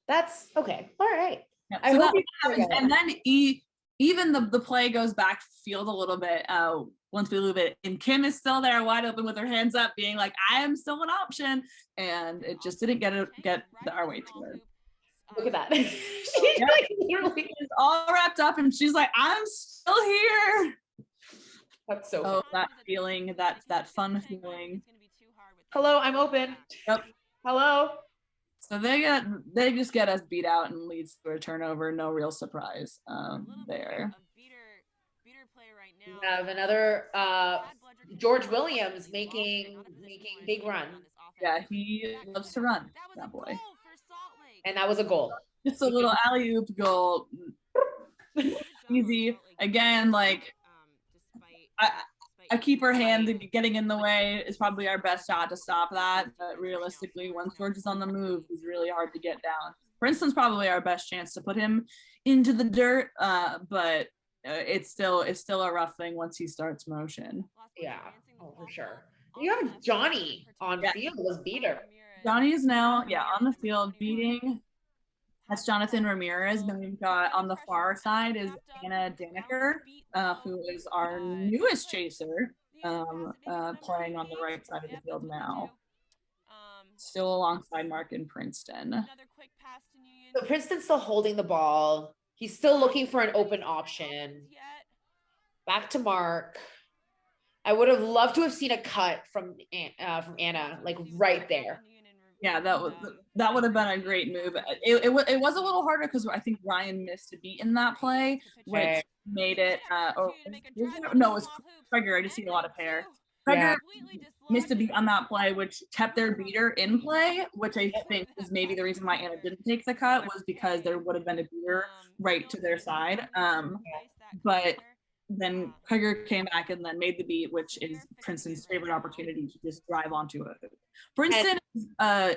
That's okay. All right. Yeah. I So hope happens, and then even the play goes back field a little bit once we move it, and Kim is still there wide open with her hands up being like, I am still an option, and it just didn't get our way to her. Look at that. She's like literally all wrapped up and she's like, I'm still here. That's so cool. That feeling, that fun feeling. Hello, I'm open. Yep. Hello. So they just get us beat out and leads to a turnover. No real surprise there. We have another George Williams making big run. Yeah, he loves to run, that boy. And that was a goal. Just a little alley-oop goal. Easy. Again, like a keeper hand getting in the way is probably our best shot to stop that. But realistically, once George is on the move, he's really hard to get down. Princeton's probably our best chance to put him into the dirt, but it's still a rough thing once he starts motion. Yeah, oh, for sure. You have Johnny on field as beater. Johnny is now, on the field beating. That's Jonathan Ramirez. Then we've got on the far side is Anna Daniker, who is our newest chaser, playing on the right side of the field now. Still alongside Mark and Princeton. So Princeton's still holding the ball. He's still looking for an open option. Back to Mark. I would have loved to have seen a cut from Anna, like right there. Yeah, that would have been a great move. It was a little harder because I think Ryan missed a beat in that play, which made it. It was Kreger. I just see a lot of hair. Kreger missed a beat on that play, which kept their beater in play, which I think is maybe the reason why Anna didn't take the cut, was because there would have been a beater right to their side. But then Kreger came back and then made the beat, which is Princeton's favorite opportunity to just drive onto it. Princeton,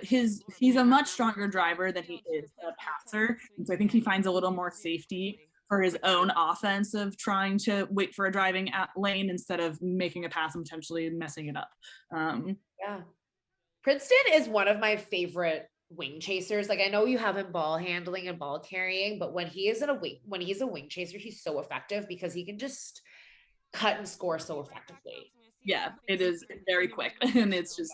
he's a much stronger driver than he is a passer, and so I think he finds a little more safety for his own offense of trying to wait for a driving lane instead of making a pass and potentially messing it up. Princeton is one of my favorite wing chasers. Like, I know you have him ball handling and ball carrying, but when he's a wing chaser, he's so effective because he can just cut and score so effectively. Yeah, it is very quick, and it's just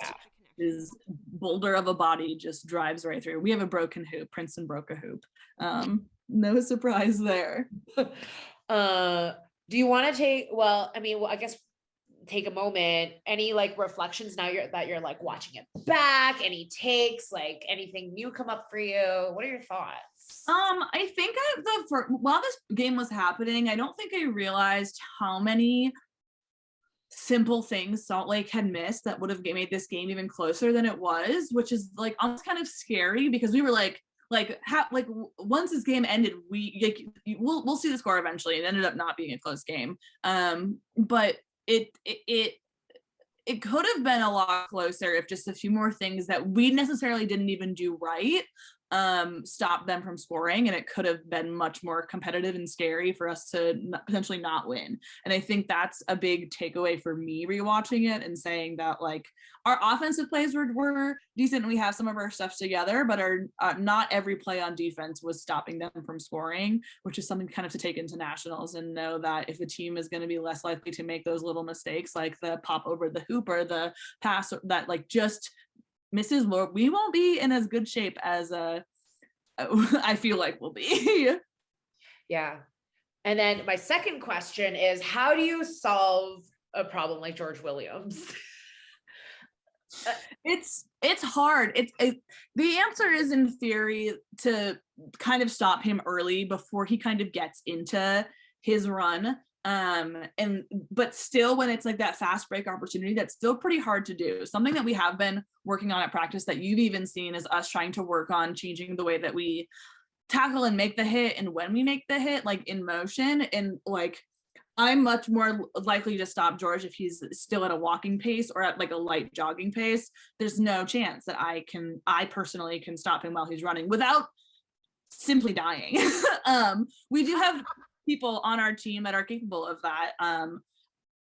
his boulder of a body just drives right through. We have a broken hoop. Princeton broke a hoop. No surprise there. Do you want to take? I guess take a moment. Any like reflections now that you're like watching it back? Any takes? Like anything new come up for you? What are your thoughts? I think while this game was happening, I don't think I realized how many simple things Salt Lake had missed that would have made this game even closer than it was, which is like almost kind of scary because we were like once this game ended, we'll see the score eventually. It ended up not being a close game, but it could have been a lot closer if just a few more things that we necessarily didn't even do right stopped them from scoring, and it could have been much more competitive and scary for us to potentially not win. And I think that's a big takeaway for me rewatching it and saying that like our offensive plays were decent and we have some of our stuff together, but our not every play on defense was stopping them from scoring, which is something kind of to take into nationals and know that if the team is going to be less likely to make those little mistakes like the pop over the hoop or the pass that like just misses, we won't be in as good shape as I feel like we'll be. Yeah. And then my second question is, how do you solve a problem like George Williams? It's hard. The answer is in theory to kind of stop him early before he kind of gets into his run. But still, when it's like that fast break opportunity, that's still pretty hard to do. Something that we have been working on at practice that you've even seen is us trying to work on changing the way that we tackle and make the hit, and when we make the hit, like in motion. And like I'm much more likely to stop George if he's still at a walking pace or at like a light jogging pace. There's no chance that I personally can stop him while he's running without simply dying. We do have people on our team that are capable of that.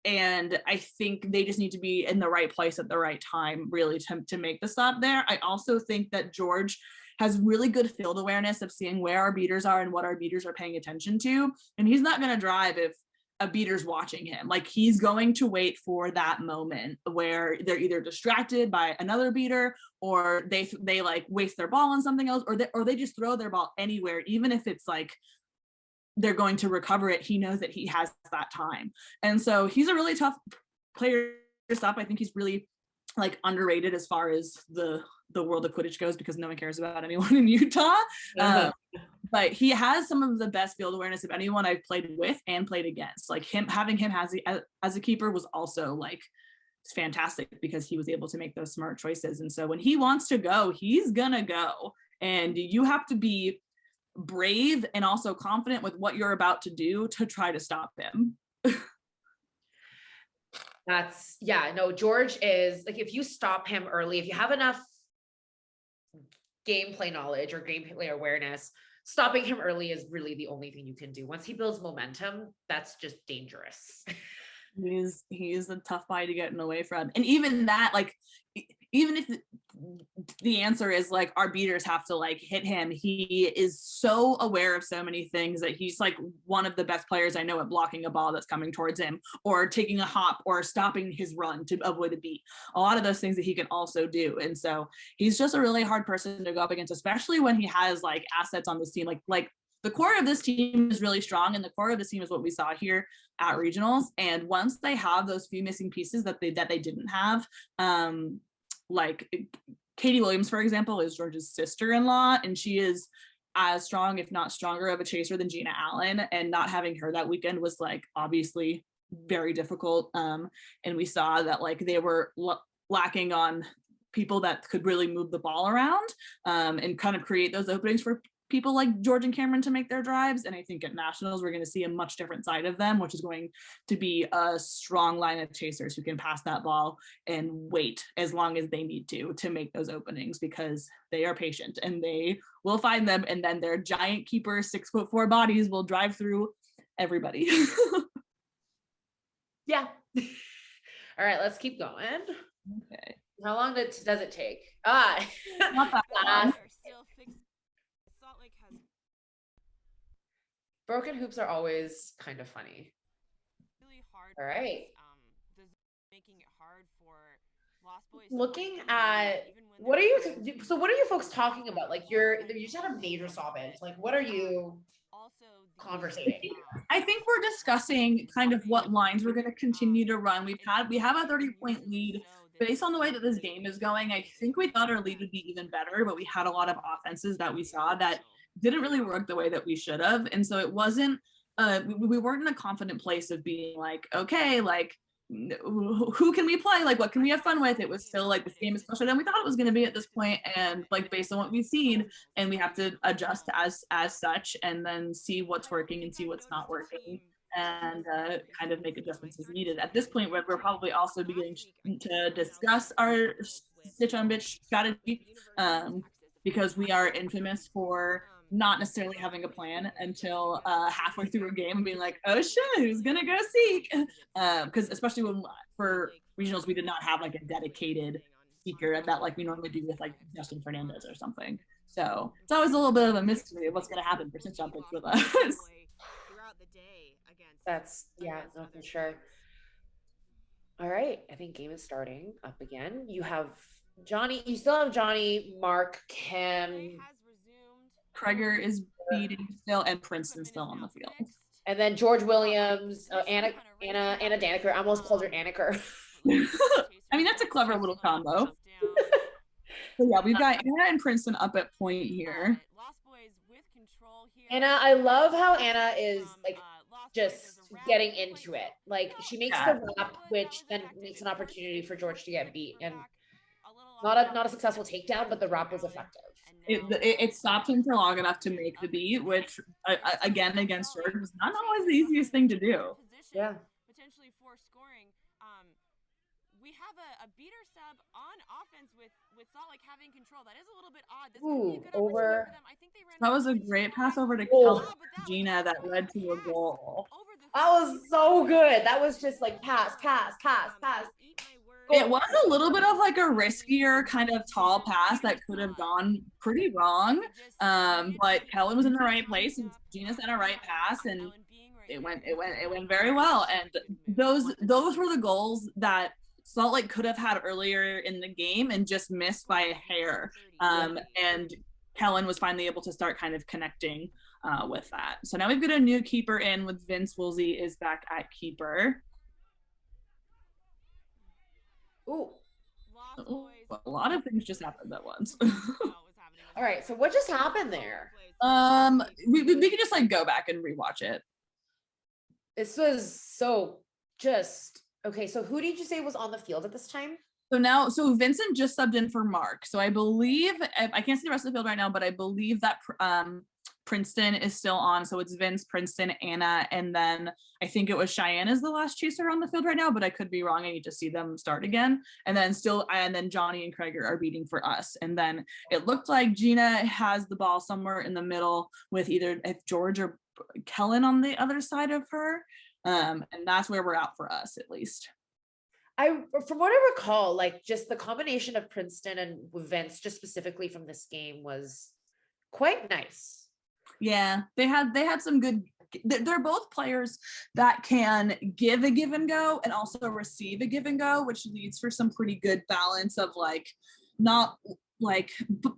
And I think they just need to be in the right place at the right time, really, to make the stop there. I also think that George has really good field awareness of seeing where our beaters are and what our beaters are paying attention to. And he's not going to drive if a beater's watching him. Like he's going to wait for that moment where they're either distracted by another beater or they like waste their ball on something else, or they just throw their ball anywhere, even if it's like they're going to recover it. He knows that he has that time. And so he's a really tough player to stop. I think he's really like underrated as far as the world of Quidditch goes, because no one cares about anyone in Utah. But he has some of the best field awareness of anyone I've played with and played against. Like having him as a keeper was also like fantastic because he was able to make those smart choices. And so when he wants to go, he's gonna go. And you have to be brave and also confident with what you're about to do to try to stop him. George is like, if you stop him early, if you have enough gameplay knowledge or gameplay awareness, stopping him early is really the only thing you can do. Once he builds momentum, that's just dangerous. He is a tough guy to get away from. And even that, like, even if the answer is like our beaters have to like hit him, he is so aware of so many things that he's like one of the best players I know at blocking a ball that's coming towards him, or taking a hop, or stopping his run to avoid a beat. A lot of those things that he can also do. And so he's just a really hard person to go up against, especially when he has like assets on this team. Like the core of this team is really strong, and the core of this team is what we saw here at regionals. And once they have those few missing pieces that they didn't have, like Katie Williams, for example, is George's sister-in-law, and she is as strong, if not stronger, of a chaser than Gina Allen. And not having her that weekend was like obviously very difficult. And we saw that like they were lacking on people that could really move the ball around and kind of create those openings for people like George and Cameron to make their drives. And I think at nationals, we're going to see a much different side of them, which is going to be a strong line of chasers who can pass that ball and wait as long as they need to make those openings, because they are patient and they will find them. And then their giant keeper 6'4" bodies will drive through everybody. Yeah. All right, let's keep going. Okay. How long does it take? Not that long. Broken hoops are always kind of funny. Really hard. All right. Making it hard for Lost Boys. Looking at what are you folks talking about? Like you just had a major stoppage. Like what are you conversating? I think we're discussing kind of what lines we're going to continue to run. We have a 30-point lead. Based on the way that this game is going, I think we thought our lead would be even better, but we had a lot of offenses that we saw that didn't really work the way that we should have. And so it wasn't, we weren't in a confident place of being like, okay, like, who can we play? Like, what can we have fun with? It was still like, this game is special than we thought it was going to be at this point. And like, based on what we've seen, and we have to adjust as such, and then see what's working and see what's not working, and kind of make adjustments as needed. At this point, we're probably also beginning to discuss our stitch on bitch strategy, because we are infamous for not necessarily having a plan until halfway through a game and being like, oh shit, who's gonna go seek? Because especially when for regionals, we did not have like a dedicated seeker that like we normally do with like Justin Fernandez or something. So it's always a little bit of a mystery of what's gonna happen for Cinch Olympics with us. That's yeah, no, for sure. All right, I think game is starting up again. You have Johnny, you still have Johnny, Mark, Kim. Kreger is beating still, and Princeton still on the field. And then George Williams, Anna Daniker. I almost called her Aniker. I mean, that's a clever little combo. So yeah, we've got Anna and Princeton up at point here. Anna, I love how Anna is like just getting into it. Like she makes the wrap, which then makes an opportunity for George to get beat, and not a successful takedown, but the wrap was effective. It stopped him for long enough to make the beat, which again against George was not always the easiest thing to do. Yeah. Potentially for scoring. We have a beater sub on offense with Salt Lake having control. That is a little bit odd. This could be a good over. for them. I think they ran that was a great pass over to Gina that led to a goal. That was so good. That was just like pass. It was a little bit of like a riskier kind of tall pass that could have gone pretty wrong. But Kellen was in the right place and Gina sent a right pass and it went very well. And those were the goals that Salt Lake could have had earlier in the game and just missed by a hair. And Kellen was finally able to start kind of connecting with that. So now we've got a new keeper in with Vince Woolsey is back at keeper. Ooh. A lot of things just happened at once. All right, so what just happened there? We can just like go back and rewatch it. This was so just okay. So who did you say was on the field at this time? So Vincent just subbed in for Mark. So I believe I can't see the rest of the field right now, but I believe that Princeton is still on. So it's Vince, Princeton, Anna, and then I think it was Cheyenne is the last chaser on the field right now, but I could be wrong. I need to see them start again. And then Johnny and Kreger are beating for us. And then it looked like Gina has the ball somewhere in the middle with either George or Kellen on the other side of her. And that's where we're at for us, at least. From what I recall, like just the combination of Princeton and Vince, just specifically from this game, was quite nice. Yeah, they had some good. They're both players that can give a give and go and also receive a give and go, which leads for some pretty good balance of like not like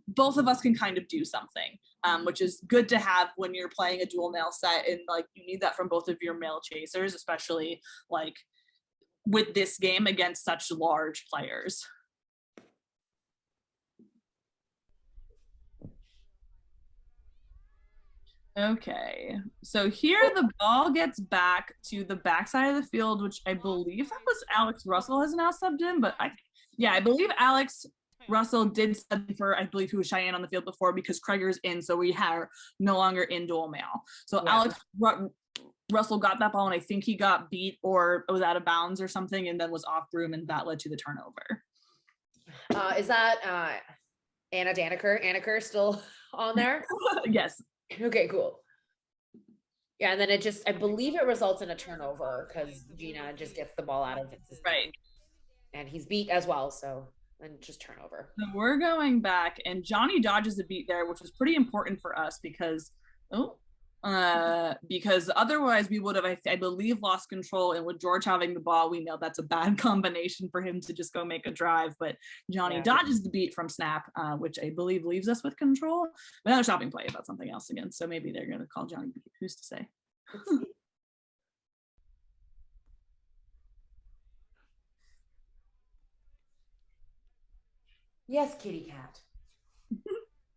both of us can kind of do something, which is good to have when you're playing a dual male set, and like you need that from both of your male chasers, especially like with this game against such large players. Okay, so here the ball gets back to the backside of the field, which I believe that was Alex Russell has now subbed in, but I believe Alex Russell did sub for, I believe, who was Cheyenne on the field before, because Kreger's in, so we are no longer in dual male. So yeah. Alex Russell got that ball, and I think he got beat or was out of bounds or something, and then was off broom, and that led to the turnover. Is that Anna Daniker still on there? Yes. Okay, cool. Yeah, and then it just, I believe it results in a turnover because Gina just gets the ball out of it. Right. And he's beat as well, so then just turnover. So we're going back, and Johnny dodges a beat there, which was pretty important for us because otherwise we would have, I believe, lost control. And with George having the ball, we know that's a bad combination for him to just go make a drive. But Johnny dodges the beat from snap, which I believe leaves us with control. Another shopping play about something else again. So maybe they're going to call Johnny beat. Who's to say? Yes, kitty cat.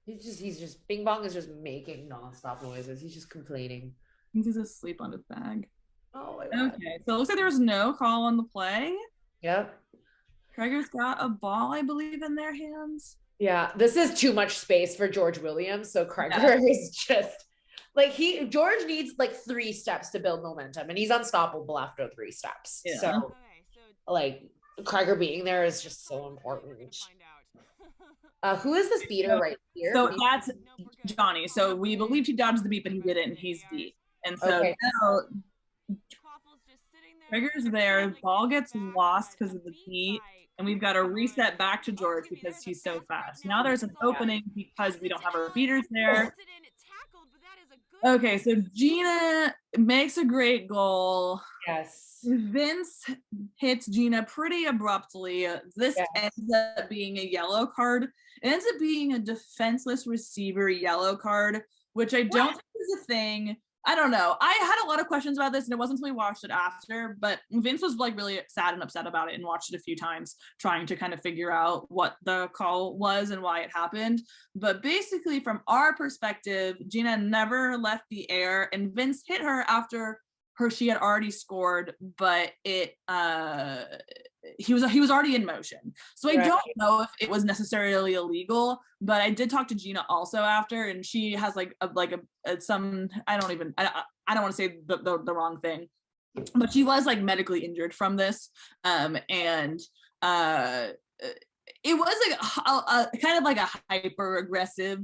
He's just Bing Bong is just making nonstop noises. He's just complaining. He's asleep on his bag. Oh my God. Okay, so it looks like there was no call on the play. Yep. Kreger's got a ball, I believe, in their hands. Yeah, this is too much space for George Williams. So Kreger is just like George needs like 3 steps to build momentum, and he's unstoppable after 3 steps. Yeah. So like Kreger being there is just so important. Who is this beater right here? So Maybe- that's Johnny. So we believed he dodged the beat, but he didn't, and he's D. And so Okay. now Quaffle's just sitting there. Trigger's there, ball gets lost because of the beat, and we've got to reset back to George because he's so fast. Now there's an opening because we don't have our beaters there. Okay, so Gina makes a great goal. Yes. Vince hits Gina pretty abruptly. This Yes. ends up being a yellow card. It ends up being a defenseless receiver yellow card, which I don't think is a thing. I don't know. I had a lot of questions about this, and it wasn't until we watched it after, but Vince was like really sad and upset about it and watched it a few times, trying to kind of figure out what the call was and why it happened. But basically, from our perspective, Gina never left the air, and Vince hit her after she had already scored, but he was already in motion. So I don't know if it was necessarily illegal, but I did talk to Gina also after, and she has some, I don't want to say the wrong thing, but she was like medically injured from this. It was like a kind of like a hyper aggressive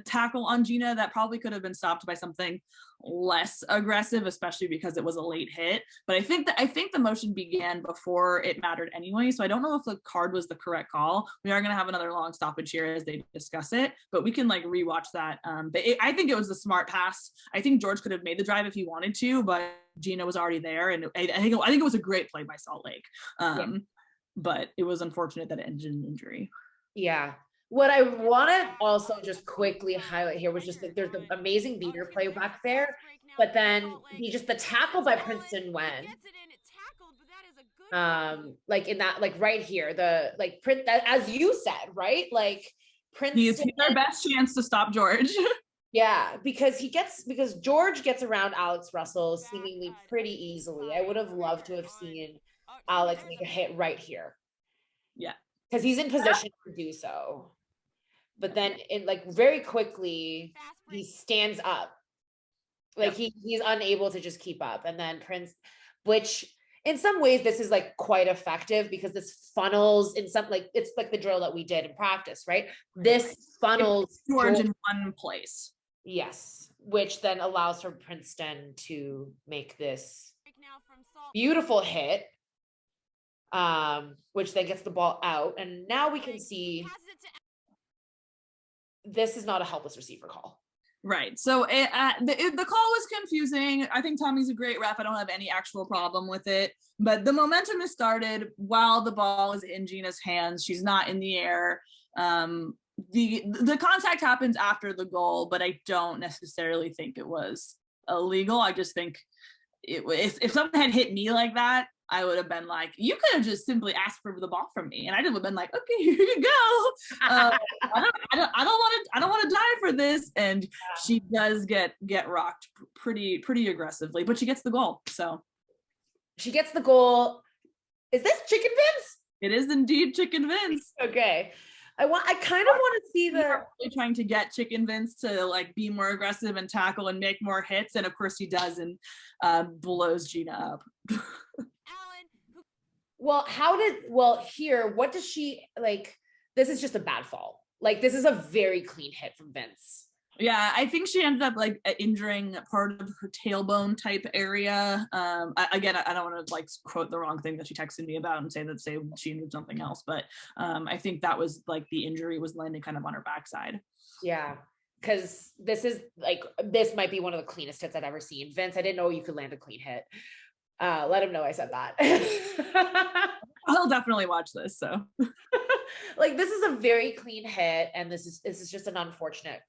tackle on Gina that probably could have been stopped by something less aggressive, especially because it was a late hit. But I think the motion began before it mattered anyway. So I don't know if the card was the correct call. We are going to have another long stoppage here as they discuss it, but we can like rewatch that. But I think it was a smart pass. I think George could have made the drive if he wanted to, but Gina was already there, and I think it was a great play by Salt Lake. But it was unfortunate that it ended in injury. Yeah. What I want to also just quickly highlight here was just that there's an amazing beater play back there, but then the tackle by Princeton when, like in that, like right here, as you said, right? Like Princeton. He's our best chance to stop George. Yeah, because George gets around Alex Russell seemingly pretty easily. I would have loved to have seen Alex make a hit right here. Yeah. Because he's in position to do so. But then very quickly he stands up. Like he's unable to just keep up. And then Prince, which in some ways this is like quite effective because this funnels in some, like it's like the drill that we did in practice, right? This funnels George in one place. Yes, which then allows for Princeton to make this beautiful hit, which then gets the ball out. And now we can see this is not a helpless receiver call. Right. So the call was confusing. I think Tommy's a great ref. I don't have any actual problem with it. But the momentum is started while the ball is in Gina's hands. She's not in the air. The contact happens after the goal, but I don't necessarily think it was illegal. I just think if someone had hit me like that, I would have been like, you could have just simply asked for the ball from me, and I'd have been like, okay, here you go. I don't want to die for this. And she does get rocked pretty aggressively, but she gets the goal. So she gets the goal. Is this Chicken Vince? It is indeed Chicken Vince. Okay. I kind of want to see really trying to get Chicken Vince to like be more aggressive and tackle and make more hits, and of course he does, and blows Gina up. Well, here, what does she like? This is just a bad fall. Like this is a very clean hit from Vince. Yeah, I think she ended up like injuring part of her tailbone type area. I don't want to like quote the wrong thing that she texted me about and say she injured something else, but I think that was like the injury was landing kind of on her backside. Yeah, because this might be one of the cleanest hits I've ever seen. Vince, I didn't know you could land a clean hit. Let him know I said that. I'll definitely watch this. So like this is a very clean hit, and this is just an unfortunate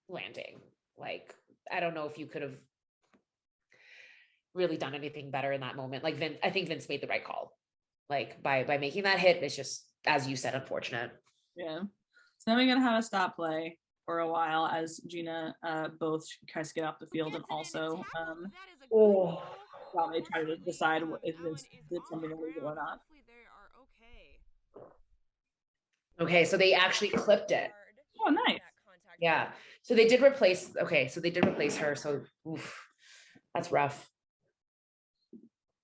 landing. Like I don't know if you could have really done anything better in that moment. Like I think Vince made the right call. Like by making that hit, it's just, as you said, unfortunate. Yeah. So now we're gonna have a stop play for a while as Gina both tries to get off the field, and also while they try to decide if Vince did something illegal or not. Okay, so they actually clipped it. Oh, nice. Yeah. So they did replace her. So oof, that's rough.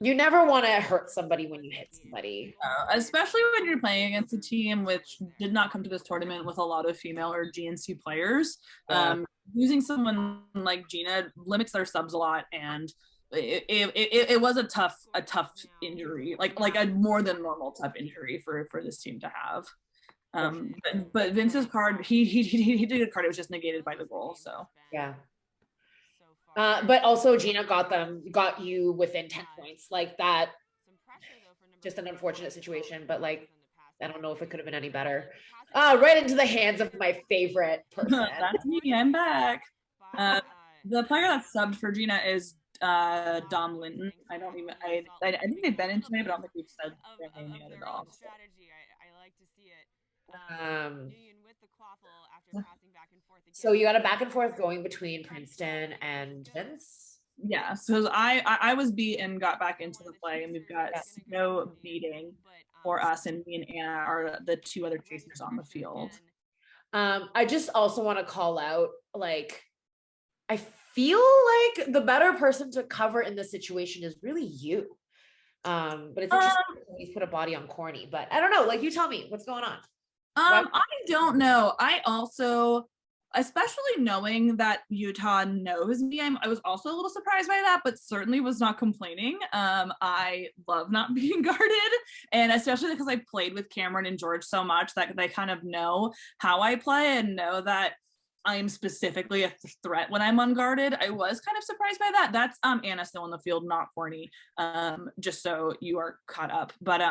You never want to hurt somebody when you hit somebody. Especially when you're playing against a team which did not come to this tournament with a lot of female or GNC players. Using someone like Gina limits their subs a lot, and it was a tough injury, like a more than normal tough injury for this team to have. But Vince's card, he did a card. It was just negated by the goal. So yeah. But also Gina got you within 10 points, like that. Just an unfortunate situation, but like, I don't know if it could have been any better. Right into the hands of my favorite person. That's me. I'm back. The player that subbed for Gina is Dom Linton. I think they've been in tonight, but I don't think we've said their name yet at all. So you got a back and forth going between Princeton and Vince. Yeah, so I was beat and got back into the play, and we've got Snow beating for us, and me and Anna are the two other chasers on the field. I just also want to call out, like, I feel like the better person to cover in this situation is really you. But it's interesting you put a body on Corny, but I don't know. Like, you tell me what's going on. I don't know. I also, especially knowing that Utah knows me, I was also a little surprised by that, but certainly was not complaining. I love not being guarded, and especially because I played with Cameron and George so much that they kind of know how I play and know that I'm specifically a threat when I'm unguarded. I was kind of surprised by that. That's Anna still in the field, not Corny. Just so you are caught up, but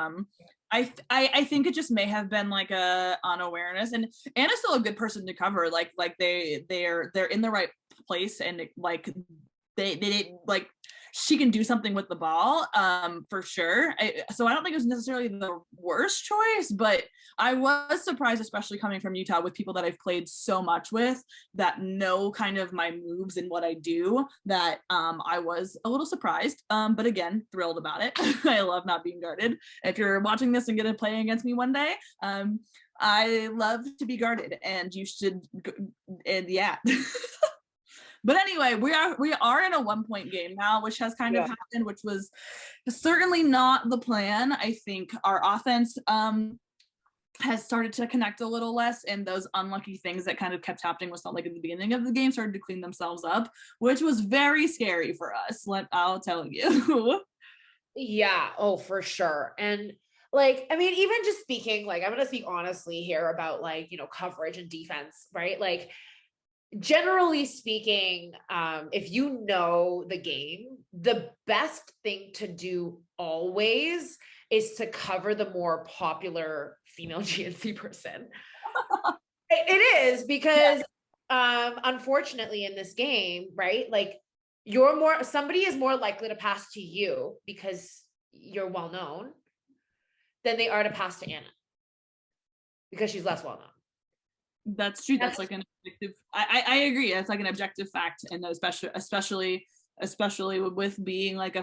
I think it just may have been like a unawareness, and Anna's still a good person to cover. Like they're in the right place, and like they like she can do something with the ball for sure. So I don't think it was necessarily the worst choice, but I was surprised, especially coming from Utah with people that I've played so much with that know kind of my moves and what I do, that I was a little surprised, but again, thrilled about it. I love not being guarded. If you're watching this and gonna play against me one day, I love to be guarded, and you should, and yeah. But anyway, we are in a 1-point game now, which has kind of happened, which was certainly not the plan. I think our offense has started to connect a little less, and those unlucky things that kind of kept happening with Salt Lake at the beginning of the game started to clean themselves up, which was very scary for us. I'll tell you. Yeah, oh, for sure. And like, I mean, even just speaking, like, I'm going to speak honestly here about, like, you know, coverage and defense, right? Like, generally speaking, if you know the game, the best thing to do always is to cover the more popular female GNC person. It is, because unfortunately in this game, right, like, somebody is more likely to pass to you because you're well known than they are to pass to Anna because she's less well known. That's true. That's like an objective. I agree. It's like an objective fact, and especially with being like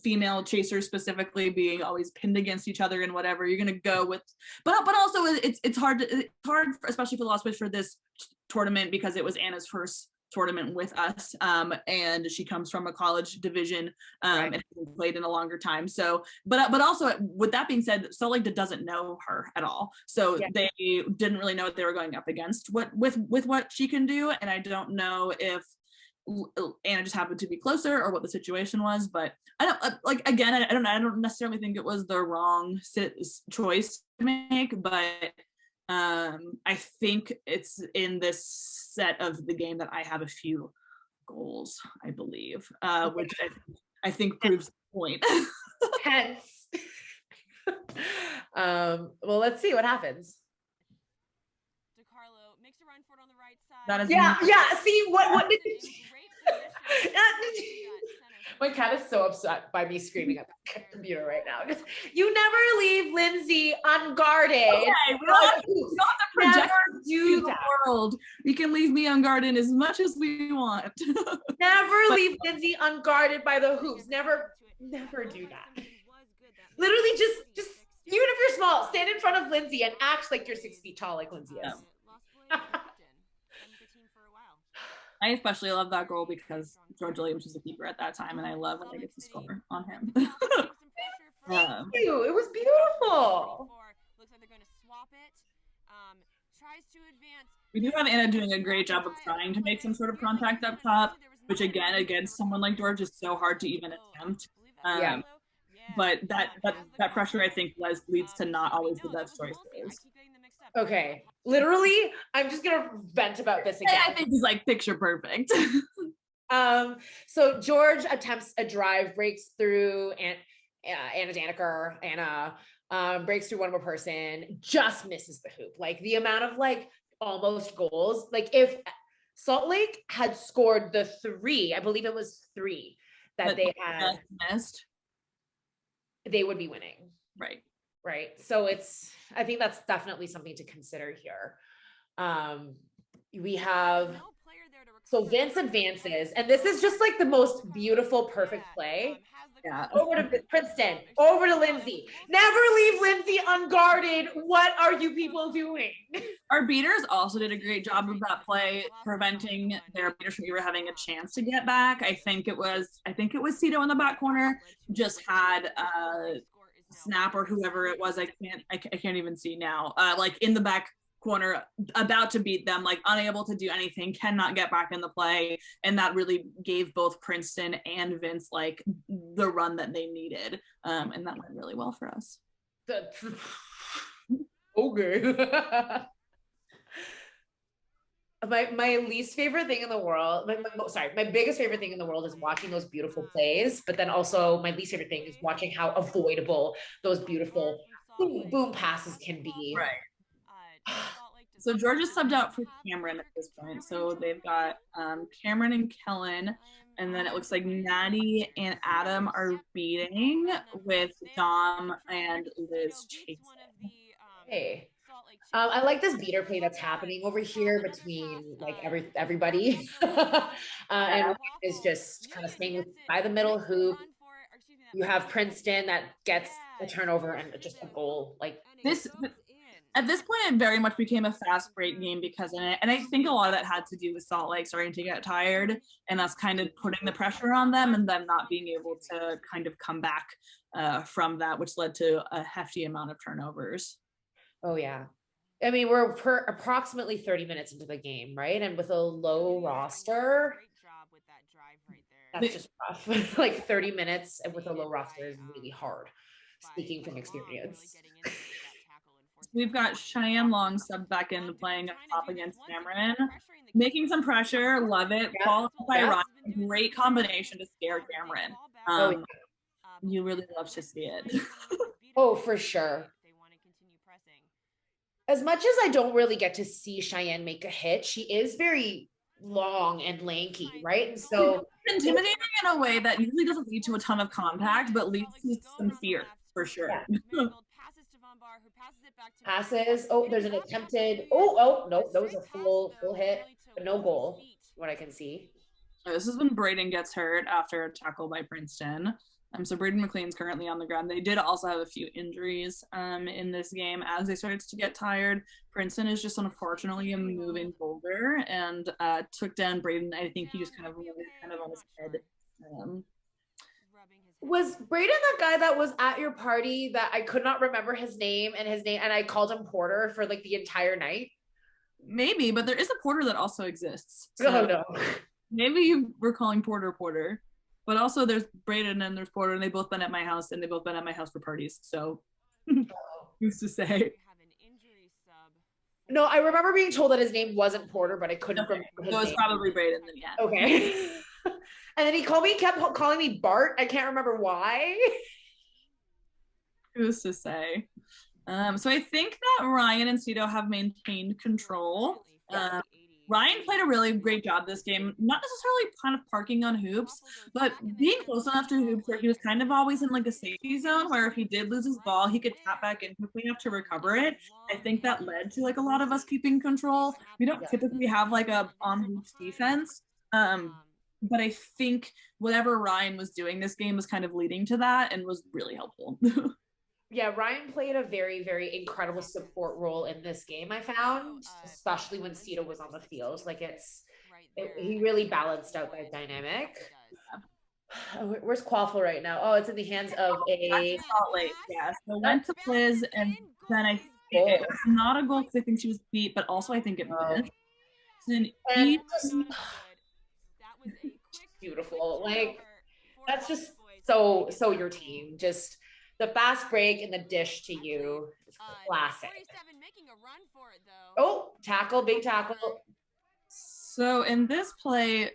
female chasers specifically being always pinned against each other and whatever, you're gonna go with. But also it's hard, especially for the Lost Witch for this tournament, because it was Anna's first tournament with us, and she comes from a college division, and hasn't played in a longer time. So, but also with that being said, Salt Lake doesn't know her at all, so they didn't really know what they were going up against with what she can do. And I don't know if Anna just happened to be closer or what the situation was, but I don't necessarily think it was the wrong choice to make, but I think it's in this set of the game that I have a few goals, I believe, which I think proves the point. Hence. Well, let's see what happens. DeCarlo makes a run for it on the right side. That is See what did my cat is so upset by me screaming at the computer right now. You never leave Lindsey unguarded. Okay, we don't have to project to the world. We can leave me unguarded as much as we want. Never leave Lindsey unguarded by the hoops. Never do that. Literally, just even if you're small, stand in front of Lindsey and act like you're 6 feet tall, like Lindsey is. I especially love that goal because George Williams was the keeper at that time, and I love when they get to score on him. It was beautiful. Looks like they're going to swap it. Tries to advance. We do have Anna doing a great job of trying to make some sort of contact up top, which again, against someone like George is so hard to even attempt. But that pressure, I think, leads to not always the best choices. Okay, literally, I'm just gonna vent about this again. I think he's like picture perfect. So George attempts a drive, breaks through, and Anna breaks through one more person, just misses the hoop. Like the amount of like almost goals. Like if Salt Lake had scored the 3, I believe it was 3 that they had missed, they would be winning. Right. So I think that's definitely something to consider here. We have, so Vince advances, and this is just like the most beautiful, perfect play. Yeah. Over to Princeton, over to Lindsey. Never leave Lindsey unguarded. What are you people doing? Our beaters also did a great job of that play, preventing their beaters from ever having a chance to get back. I think it was Cito in the back corner, just had Snap or whoever it was. I can't even see now. Like in the back corner, about to beat them, like unable to do anything, cannot get back in the play, and that really gave both Princeton and Vince like the run that they needed, and that went really well for us. Okay. My least favorite thing in the world, my biggest favorite thing in the world is watching those beautiful plays, but then also my least favorite thing is watching how avoidable those beautiful boom passes can be. Right. So George is subbed out for Cameron at this point. So they've got Cameron and Kellen, and then it looks like Natty and Adam are beating with Dom and Liz chasing. Hey. I like this beater play that's happening over here between like everybody. And is just kind of staying by the middle hoop. You have Princeton that gets a turnover and just a goal. Like this. At this point, it very much became a fast break game because of it. And I think a lot of that had to do with Salt Lake starting to get tired and us kind of putting the pressure on them and them not being able to kind of come back from that, which led to a hefty amount of turnovers. Oh, yeah. I mean, we're approximately 30 minutes into the game, right? And with a low roster, that's just rough. Like 30 minutes and with a low roster is really hard, speaking from experience. We've got Cheyenne Long subbed back into playing up top against Cameron, making some pressure. Love it. Followed by Ryan. Great combination to scare Cameron. You really love to see it. Oh, for sure. As much as I don't really get to see Cheyenne make a hit, she is very long and lanky, right? And so intimidating in a way that usually doesn't lead to a ton of contact, but leads to some fear for sure. Yeah. Passes. Oh, there's an attempted. Oh, no, that was a full hit, but no goal. What I can see. This is when Braden gets hurt after a tackle by Princeton. So Braden McLean's currently on the ground. They did also have a few injuries in this game as they started to get tired. Princeton is just unfortunately a moving boulder and took down Braden. I think he just kind of on his head. Was Braden that guy that was at your party that I could not remember his name and I called him Porter for like the entire night? Maybe, but there is a Porter that also exists. So no. Maybe you were calling Porter. But also there's Braden and there's Porter, and they've both been at my house, and they've both been at my house for parties. So who's to say? No, I remember being told that his name wasn't Porter, but I couldn't remember his name. It was probably Braden then, yeah. Okay. And then he kept calling me Bart. I can't remember why. Who's to say? So I think that Ryan and Cito have maintained control. Ryan played a really great job this game, not necessarily kind of parking on hoops, but being close enough to hoops where he was kind of always in like a safety zone where if he did lose his ball, he could tap back in quickly enough to recover it. I think that led to like a lot of us keeping control. We don't typically have like a on hoops defense, but I think whatever Ryan was doing this game was kind of leading to that and was really helpful. Yeah, Ryan played a very, very incredible support role in this game, I found, especially when Cito was on the field. Like He really balanced out that dynamic. Where's Quaffle right now? Oh, it's in the hands of a Salt Lake, yeah. So went to Liz, and then I think it was not a goal because I think she was beat, but also I think it missed. and Just, beautiful. Like that's just so your team. Just the fast break and the dish to you. It's classic. Oh, tackle, big tackle. so in this play,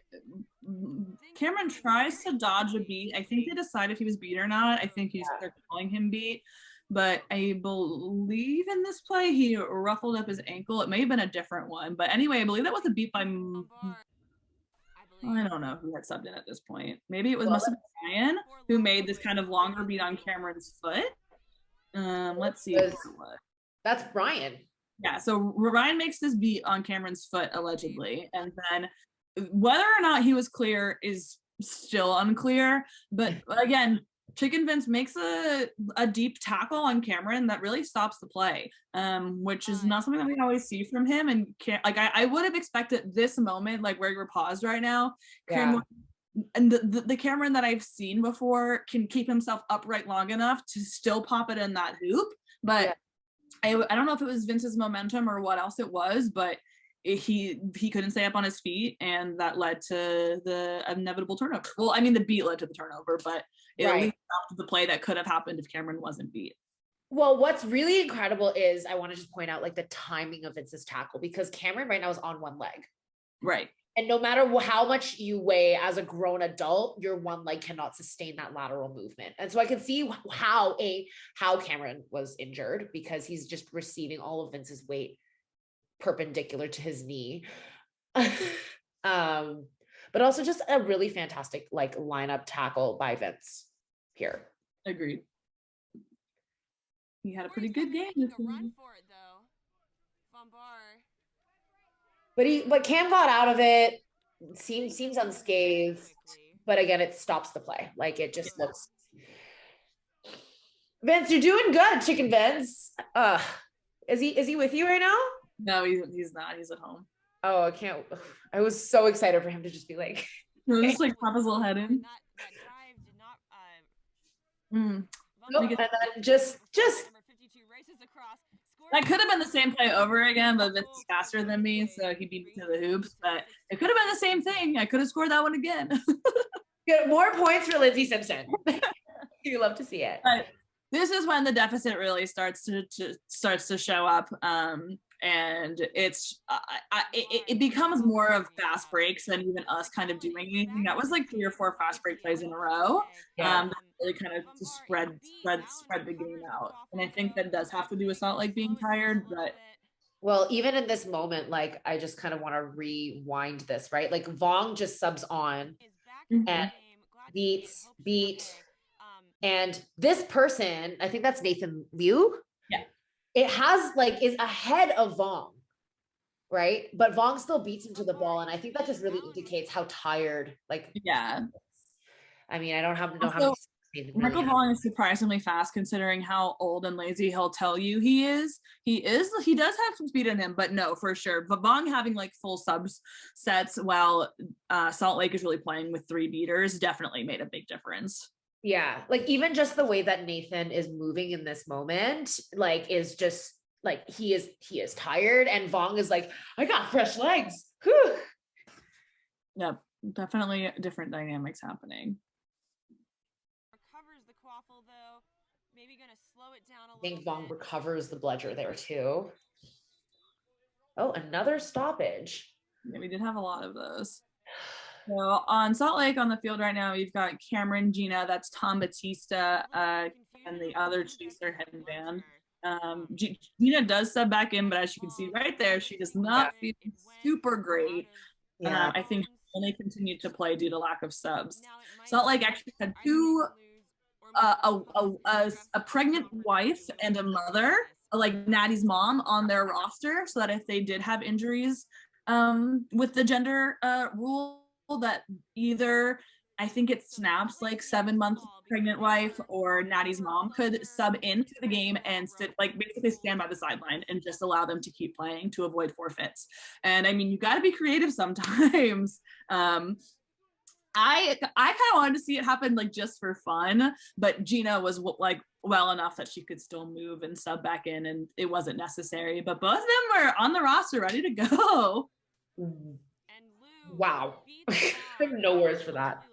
Cameron tries to dodge a beat. I think they decided if he was beat or not. I think they're calling him beat. But I believe in this play, he ruffled up his ankle. It may have been a different one. But anyway, I believe that was a beat by, I don't know who had subbed in at this point. Maybe it must have been Ryan who made this kind of longer beat on Cameron's foot. Let's see. That's Brian. Yeah, so Ryan makes this beat on Cameron's foot, allegedly. And then whether or not he was clear is still unclear. But again, Chicken Vince makes a deep tackle on Cameron that really stops the play, which is not something that we always see from him. And I would have expected this moment, like where you're paused right now, Cameron, and the Cameron that I've seen before can keep himself upright long enough to still pop it in that hoop. But I don't know if it was Vince's momentum or what else it was, but he couldn't stay up on his feet, and that led to the inevitable turnover. Well, I mean, the beat led to the turnover, but it at least stopped the play that could have happened if Cameron wasn't beat. Well, what's really incredible is I want to just point out like the timing of Vince's tackle, because Cameron right now is on one leg. Right. And no matter how much you weigh as a grown adult, your one leg cannot sustain that lateral movement. And so I can see how Cameron was injured, because he's just receiving all of Vince's weight perpendicular to his knee. But also just a really fantastic like lineup tackle by Vince here. Agreed. He had a pretty good game. But Cam got out of it. Seems unscathed. But again, it stops the play. Like it just looks. Vince, you're doing good, Chicken Vince. Is he with you right now? No, he's not. He's at home. Oh, I can't. I was so excited for him to just be like. Just like pop his little head in. Nope, and then just that could have been the same play over again, but Vince is faster than me, so he beat me to the hoops. But it could have been the same thing. I could have scored that one again. Get more points for Lindsey Simpson. You love to see it. But this is when the deficit really starts to show up, and it becomes more of fast breaks than even us kind of doing anything. That was like 3 or 4 fast break plays in a row. That really kind of just spread the game out. And I think that does have to do with Salt Lake being tired, but well, even in this moment, like I just kind of want to rewind this, right? Like Vong just subs on and beat. And this person, I think that's Nathan Liu. Yeah. It has like is ahead of Vong, right? But Vong still beats him to the ball. And I think that just really indicates how tired, like, I mean, I don't know how Michael Vaughn is surprisingly fast considering how old and lazy he'll tell you he is. He does have some speed in him, but no, for sure. But Vaughn having like full subsets while Salt Lake is really playing with 3 beaters definitely made a big difference. Yeah, like even just the way that Nathan is moving in this moment, like is just like he is tired, and Vong is like, I got fresh legs. Whew. Yep, definitely different dynamics happening. Recovers the quaffle though, maybe gonna slow it down a little. I think Vong bit. recovers the bludger there too. Oh, another stoppage. Yeah, we did have a lot of those. So on Salt Lake on the field right now, you've got Cameron, Gina, that's Tom Batista, and the other chaser headband. Gina does sub back in, but as you can see right there, she does not feel super great. I think they continued to play due to lack of subs. Salt Lake actually had a pregnant wife and a mother, like Natty's mom, on their roster, so that if they did have injuries with the gender rule, that either I think it snaps like 7-month pregnant wife or Natty's mom could sub into the game and basically stand by the sideline and just allow them to keep playing to avoid forfeits. And I mean, you got to be creative sometimes. I kind of wanted to see it happen like just for fun, but Gina was like well enough that she could still move and sub back in, and it wasn't necessary. But both of them were on the roster, ready to go. Wow. I have no words for that.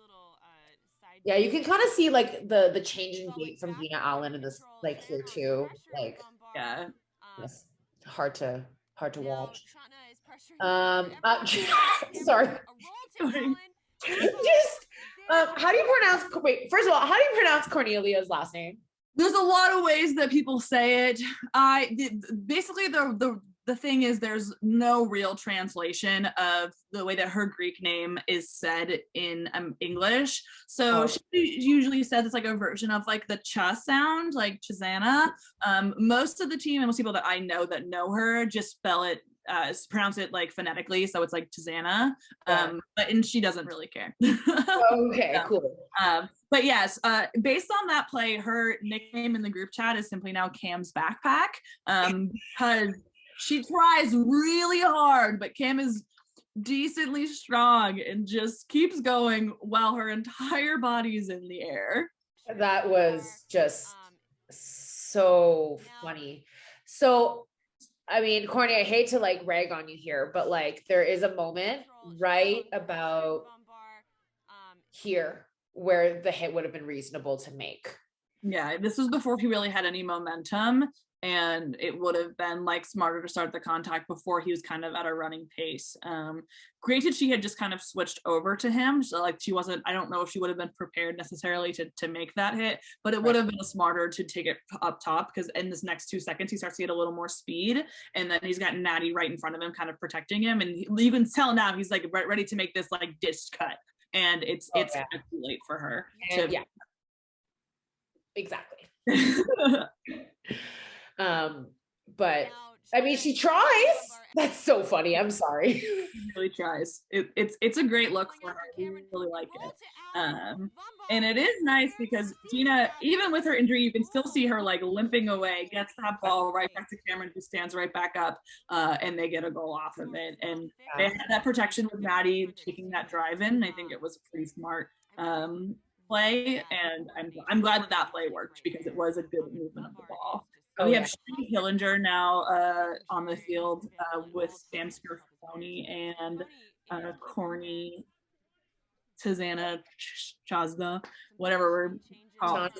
Yeah, you can kind of see like the change in gait from Gina Allen in this like here too. Like, yeah, it's hard to watch. Sorry. Just how do you pronounce? Wait, first of all, how do you pronounce Cornelia's last name? There's a lot of ways that people say it. Basically the thing is there's no real translation of the way that her Greek name is said in English. So she usually says it's like a version of like the ch sound, like Chazana. Most of the team and most people that I know that know her just spell it, pronounce it like phonetically. So it's like Chazana. And she doesn't really care. Okay, cool. But yes, based on that play, her nickname in the group chat is simply now Cam's Backpack, because she tries really hard, but Cam is decently strong and just keeps going while her entire body is in the air. That was just so funny. So, I mean, Corny, I hate to like rag on you here, but like there is a moment right about here where the hit would have been reasonable to make. Yeah, this was before he really had any momentum, and it would have been like smarter to start the contact before he was kind of at a running pace. Granted, she had just kind of switched over to him, so like she wasn't, I don't know if she would have been prepared necessarily to make that hit, but it would have been smarter to take it up top, because in this next 2 seconds he starts to get a little more speed, and then he's got Natty right in front of him kind of protecting him, and you can tell now he's like ready to make this like disc cut, and it's too late for her. Yeah, exactly. But I mean, she tries. That's so funny. I'm sorry. She really tries. It's a great look for her. We really like it. And it is nice because Gina, even with her injury, you can still see her like limping away, gets that ball right back to Cameron, who stands right back up, and they get a goal off of it. And they had that protection with Maddie taking that drive in. I think it was a pretty smart play, and I'm glad that play worked because it was a good movement of the ball. We have Shane Hillinger now on the field with Sam Scarfoni and Corny, Tazana, Chazda, whatever we're called.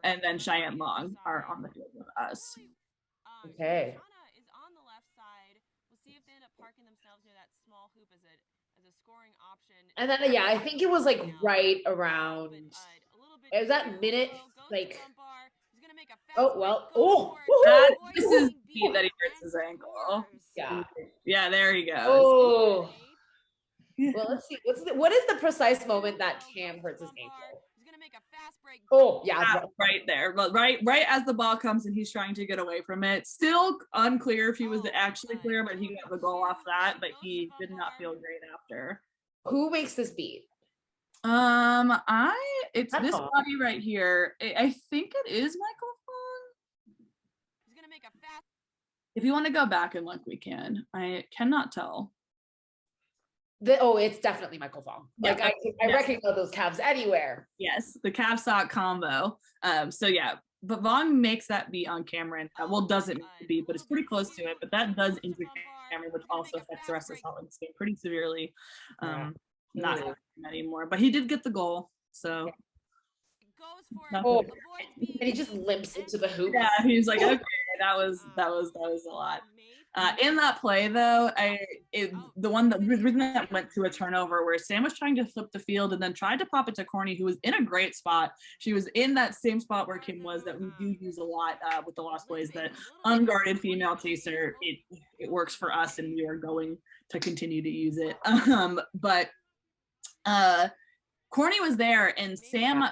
And then Cheyenne Long are on the field with us. Okay. Is on the left side. We'll see if they end up parking themselves near that small hoop as a scoring option. And then I think it was like right around. Is that minute like? This is Pete that he hurts his ankle. Yeah, there he goes. Oh. Well, let's see. What is the precise moment that Cam hurts his ankle? Oh, yeah, right there. Right as the ball comes and he's trying to get away from it. Still unclear if he was actually clear, but he got the goal off that, but he did not feel great after. Who makes this beat? It's this body right here. I think it is Michael Fong. He's gonna make a fast. If you want to go back and look, we can. I cannot tell. It's definitely Michael Fong. Like I recognize those calves anywhere. Yes, the calf sock combo. So yeah, but Vong makes that beat on Cameron. Doesn't make the beat, but it's pretty close to it. But that does injure Cameron, which also affects the rest of Salt Lake State pretty severely. Not happening anymore, but he did get the goal. So and he just limps into the hoop. Yeah, he's like, okay, that was a lot. In that play though, the reason that went to a turnover where Sam was trying to flip the field and then tried to pop it to Corny, who was in a great spot. She was in that same spot where Kim was, that we do use a lot with the lost plays. That unguarded female chaser, it works for us, and we are going to continue to use it. But Corny was there, and Sam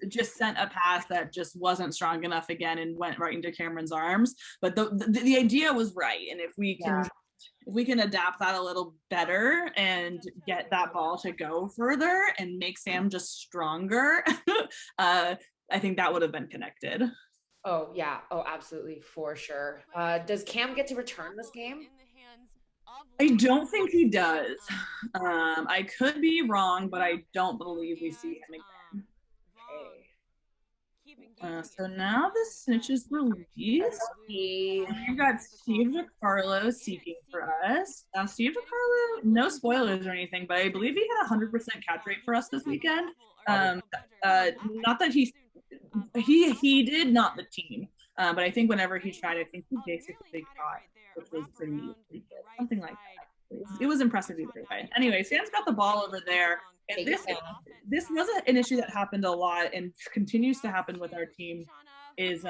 just sent a pass that just wasn't strong enough again and went right into Cameron's arms. But the idea was right, and if we can if we can adapt that a little better and get that ball to go further and make Sam just stronger, I think that would have been connected. Oh yeah. Oh, absolutely, for sure. Does Cam get to return this game? I don't think he does. I could be wrong, but I don't believe we see him again. So now the snitch is released. We've got Steve DiCarlo seeking for us. Now, Steve DiCarlo, no spoilers or anything, but I believe he had 100% catch rate for us this weekend. Not that he did, not the team, but I think whenever he tried, I think he basically caught, which was pretty good. Something like that. It was impressive either way. Anyway, Sam's got the ball over there. And this was an issue that happened a lot and continues to happen with our team, is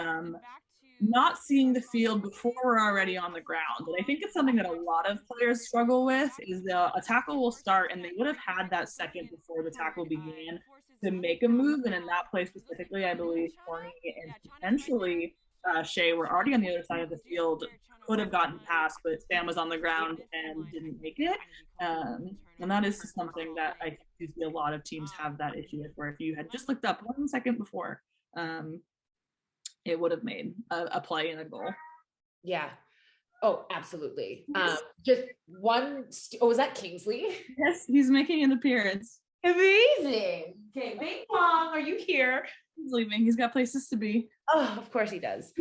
not seeing the field before we're already on the ground. And I think it's something that a lot of players struggle with, is a tackle will start and they would have had that second before the tackle began to make a move. And in that play specifically, I believe Corny and potentially Shay were already on the other side of the field, could have gotten past, but Sam was on the ground and didn't make it. And that is something that I think a lot of teams have that issue with, where if you had just looked up 1 second before, it would have made a play and a goal. Yeah. Oh, absolutely. Just one. Was that Kingsley? Yes, he's making an appearance. Amazing. Okay, Bing Bong, are you here? He's leaving. He's got places to be. Oh, of course he does.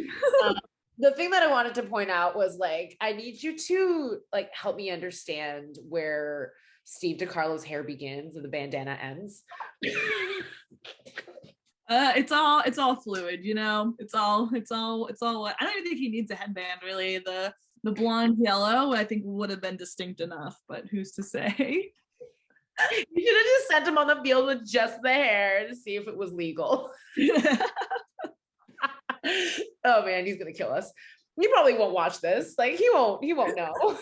The thing that I wanted to point out was, like, I need you to, like, help me understand where Steve DiCarlo's hair begins and the bandana ends. It's all fluid, you know. It's all. I don't even think he needs a headband, really. The blonde yellow, I think, would have been distinct enough, but who's to say? You should have just sent him on the field with just the hair to see if it was legal. Oh man, he's gonna kill us. He probably won't watch this. Like, he won't know. All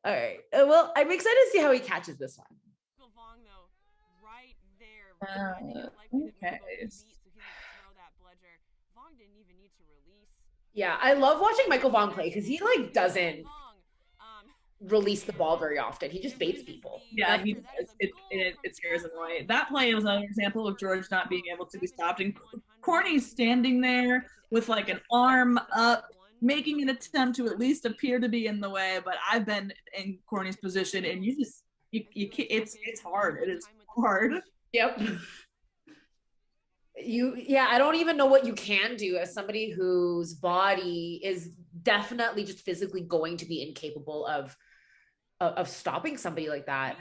right. Well, I'm excited to see how he catches this one. Okay. Yeah, I love watching Michael Vaughn play because he, like, doesn't release the ball very often. He just baits people. Yeah, he does. It scares him away. That play was another example of George not being able to be stopped, and Corny's standing there with, like, an arm up, making an attempt to at least appear to be in the way. But I've been in Corny's position, and you can't, it's hard. It is hard. Yep. I don't even know what you can do as somebody whose body is definitely just physically going to be incapable of stopping somebody like that.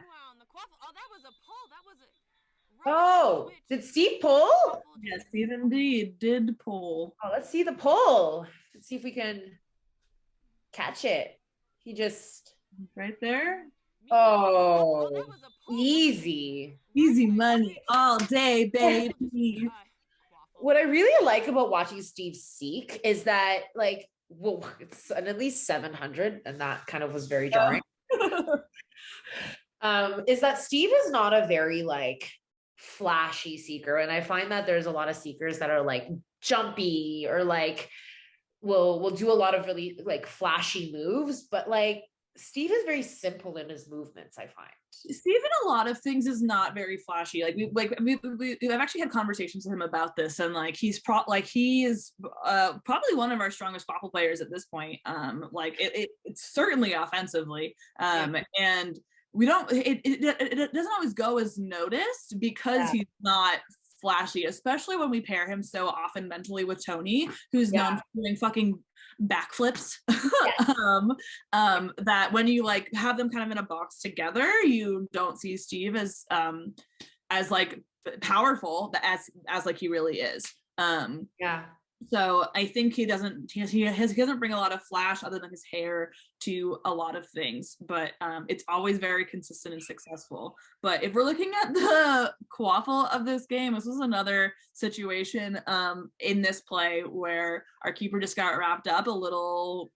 Oh, did Steve pull? Yes, Steve indeed did pull. Oh, let's see the pull. Let's see if we can catch it. He just right there. Oh, easy money all day, baby. What I really like about watching Steve seek is that, like, well, it's at least 700, and that kind of was very jarring. Is that Steve is not a very, like, flashy seeker, and I find that there's a lot of seekers that are, like, jumpy or, like, will do a lot of really, like, flashy moves, but, like, Steve is very simple in his movements, I find. Steve in a lot of things is not very flashy. I've actually had conversations with him about this, and, like, he is probably one of our strongest quaffle players at this point. It's certainly offensively, and we don't. It doesn't always go as noticed because he's not flashy, especially when we pair him so often mentally with Tony, who's known for doing fucking backflips. That when you, like, have them kind of in a box together, you don't see Steve as like powerful as like he really is. So I think he doesn't bring a lot of flash other than his hair to a lot of things, but it's always very consistent and successful. But if we're looking at the quaffle of this game, this was another situation in this play where our keeper just got wrapped up a little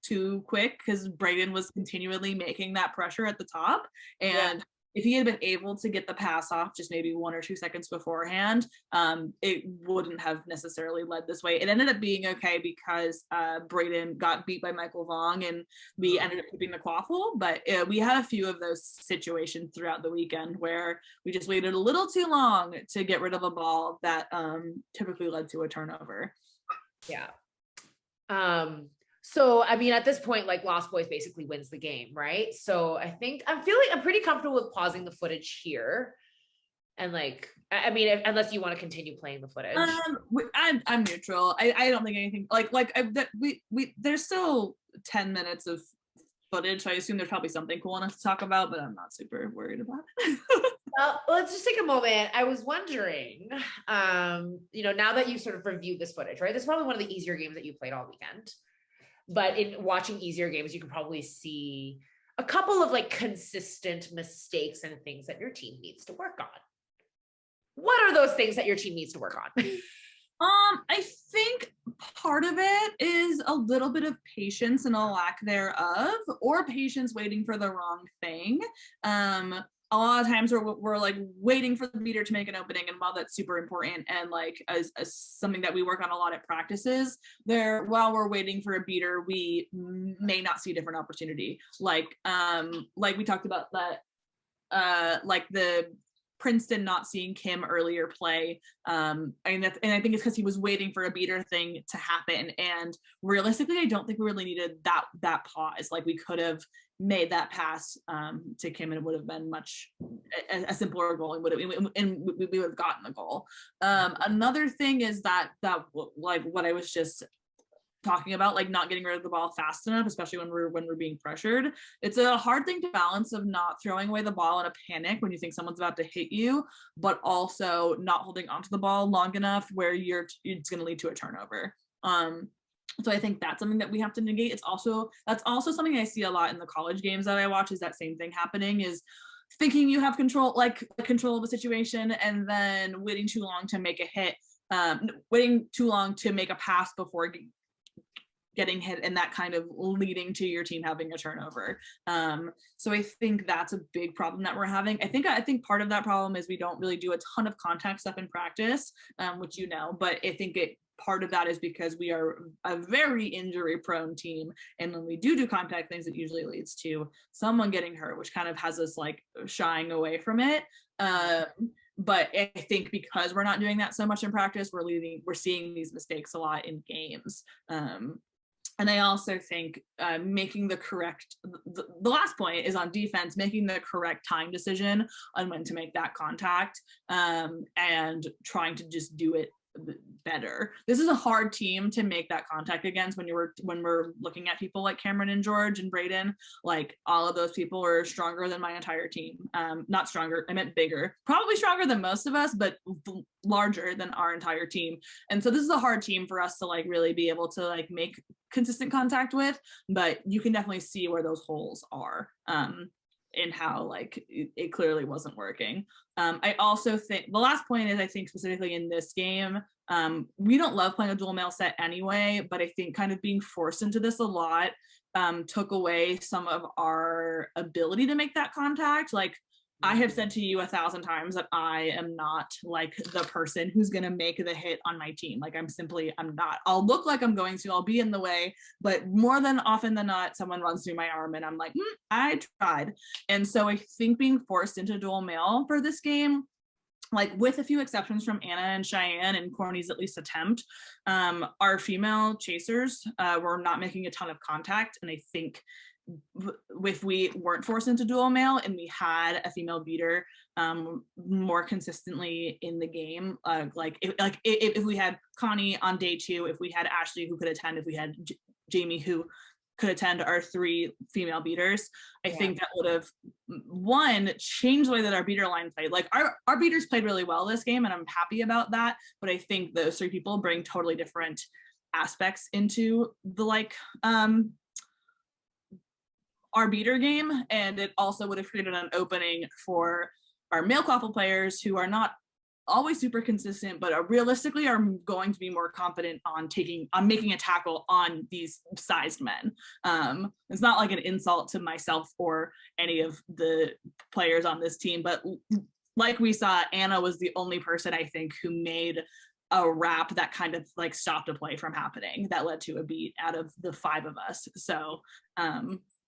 too quick because Brayden was continually making that pressure at the top, and if he had been able to get the pass off just maybe 1 or 2 seconds beforehand, it wouldn't have necessarily led this way. It ended up being okay because Brayden got beat by Michael Vong and we ended up keeping the quaffle, but we had a few of those situations throughout the weekend where we just waited a little too long to get rid of a ball that typically led to a turnover. Yeah. So, I mean, at this point, like Lost Boys basically wins the game, right? So I think I'm pretty comfortable with pausing the footage here. And like, I mean, unless you want to continue playing the footage. I'm neutral. I don't think anything there's still 10 minutes of footage. So I assume there's probably something cool enough to talk about, but I'm not super worried about it. Well, let's just take a moment. I was wondering, now that you sort of reviewed this footage, right? This is probably one of the easier games that you played all weekend. But in watching easier games, you can probably see a couple of like consistent mistakes and things that your team needs to work on. What are those things that your team needs to work on? I think part of it is a little bit of patience and a lack thereof, or patience waiting for the wrong thing. A lot of times we're like waiting for the beater to make an opening, and while that's super important and like as something that we work on a lot at practices, while we're waiting for a beater, we may not see a different opportunity. Like we talked about that, like the Princeton not seeing Kim earlier play, and I think it's because he was waiting for a beater thing to happen. And realistically, I don't think we really needed that pause. Like we could have made that pass to Kim, and it would have been much a simpler goal, and we would have gotten the goal. Another thing is that like what I was just talking about, like not getting rid of the ball fast enough, especially when we're being pressured. It's a hard thing to balance of not throwing away the ball in a panic when you think someone's about to hit you, but also not holding onto the ball long enough where it's going to lead to a turnover. So I think that's something that we have to negate. That's also something I see a lot in the college games that I watch, is that same thing happening, is thinking you have control of a situation and then waiting too long to make a hit, waiting too long to make a pass before getting hit, and that kind of leading to your team having a turnover. So I think that's a big problem that we're having. I think part of that problem is we don't really do a ton of contact stuff in practice, which but I think part of that is because we are a very injury prone team, and when we do contact things, it usually leads to someone getting hurt, which kind of has us like shying away from it. But I think because we're not doing that so much in practice, we're seeing these mistakes a lot in games. And I also think making the last point is on defense, making the correct time decision on when to make that contact, and trying to just do it better. This is a hard team to make that contact against when we're looking at people like Cameron and George and Brayden. Like all of those people are stronger than my entire team. Not stronger, I meant bigger. Probably stronger than most of us, but larger than our entire team. And so this is a hard team for us to like really be able to like make consistent contact with, but you can definitely see where those holes are. And how like it clearly wasn't working. I also think the last point is, I think specifically in this game, we don't love playing a dual mail set anyway, but I think kind of being forced into this a lot took away some of our ability to make that contact. Like I have said to you 1,000 times that I am not like the person who's going to make the hit on my team. Like I'm not. I'll look like I'm going to, I'll be in the way, but more than often than not, someone runs through my arm and I'm like, I tried. And so I think being forced into dual mail for this game, like with a few exceptions from Anna and Cheyenne and Corny's at least attempt, our female chasers were not making a ton of contact. And I think if we weren't forced into dual mail and we had a female beater more consistently in the game, if we had Connie on day 2, if we had Ashley who could attend, if we had Jamie who could attend our 3 female beaters, I think that would have changed the way that our beater line played. Like our beaters played really well this game, and I'm happy about that, but I think those 3 people bring totally different aspects into the our beater game, and it also would have created an opening for our male quaffle players who are not always super consistent, but realistically are going to be more confident on making a tackle on these sized men. It's not like an insult to myself or any of the players on this team, but like we saw, Anna was the only person I think who made a wrap that kind of like stopped a play from happening that led to a beat out of the 5 of us. So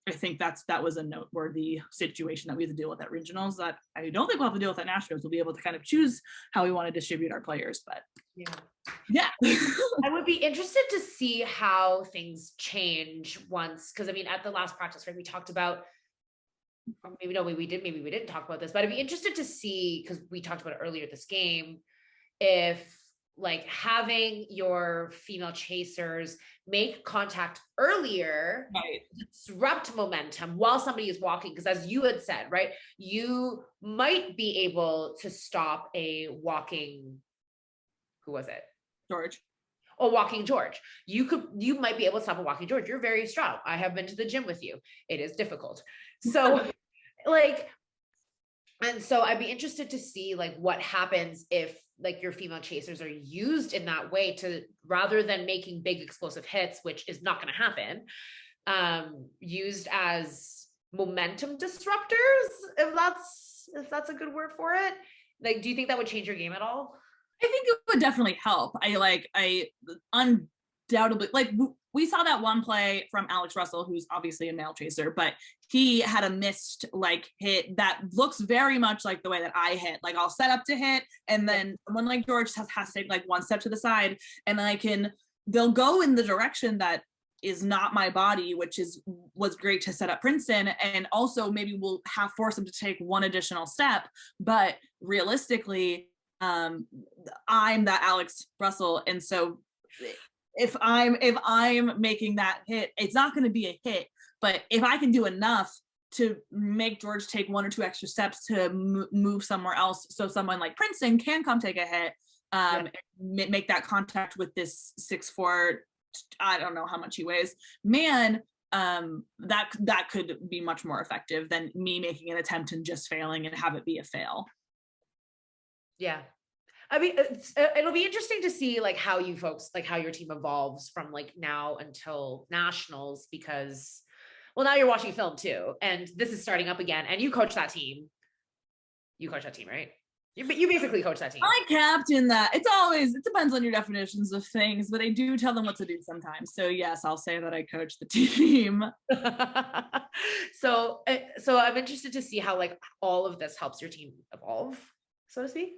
I think that was a noteworthy situation that we have to deal with at regionals that I don't think we'll have to deal with at nationals. We'll be able to kind of choose how we want to distribute our players, but yeah. I would be interested to see how things change once, because I mean, at the last practice, right, we talked about, or maybe we didn't talk about this, but I'd be interested to see, because we talked about it earlier this game, if like having your female chasers make contact earlier, Right. disrupt momentum while somebody is walking. Because as you had said, right, you might be able to stop a walking, who was it? George. Oh, walking George. You might be able to stop a walking George. You're very strong. I have been to the gym with you. It is difficult. So like, and so I'd be interested to see like what happens if like your female chasers are used in that way to, rather than making big explosive hits, which is not going to happen, used as momentum disruptors, if that's a good word for it. Like, do you think that would change your game at all? I think it would definitely help. I undoubtedly, like, we saw that one play from Alex Russell, who's obviously a male chaser, but he had a missed like hit that looks very much like the way that I hit. Like, I'll set up to hit, and then someone like George has to take like one step to the side, and they'll go in the direction that is not my body, which was great to set up Princeton, and also maybe we'll force them to take one additional step. But realistically, I'm that Alex Russell, and so if I'm making that hit, it's not going to be a hit. But if I can do enough to make George take 1 or 2 extra steps to move somewhere else, so someone like Princeton can come take a hit, make that contact with this 6'4", I don't know how much he weighs, man, that could be much more effective than me making an attempt and just failing and have it be a fail. Yeah. I mean, it'll be interesting to see like how you folks, like how your team evolves from like now until nationals, because, well, now you're watching film too, and this is starting up again, and you coach that team. You coach that team, right? You basically coach that team. I captain that. It depends on your definitions of things, but I do tell them what to do sometimes. So yes, I'll say that I coach the team. So I'm interested to see how like all of this helps your team evolve, so to speak.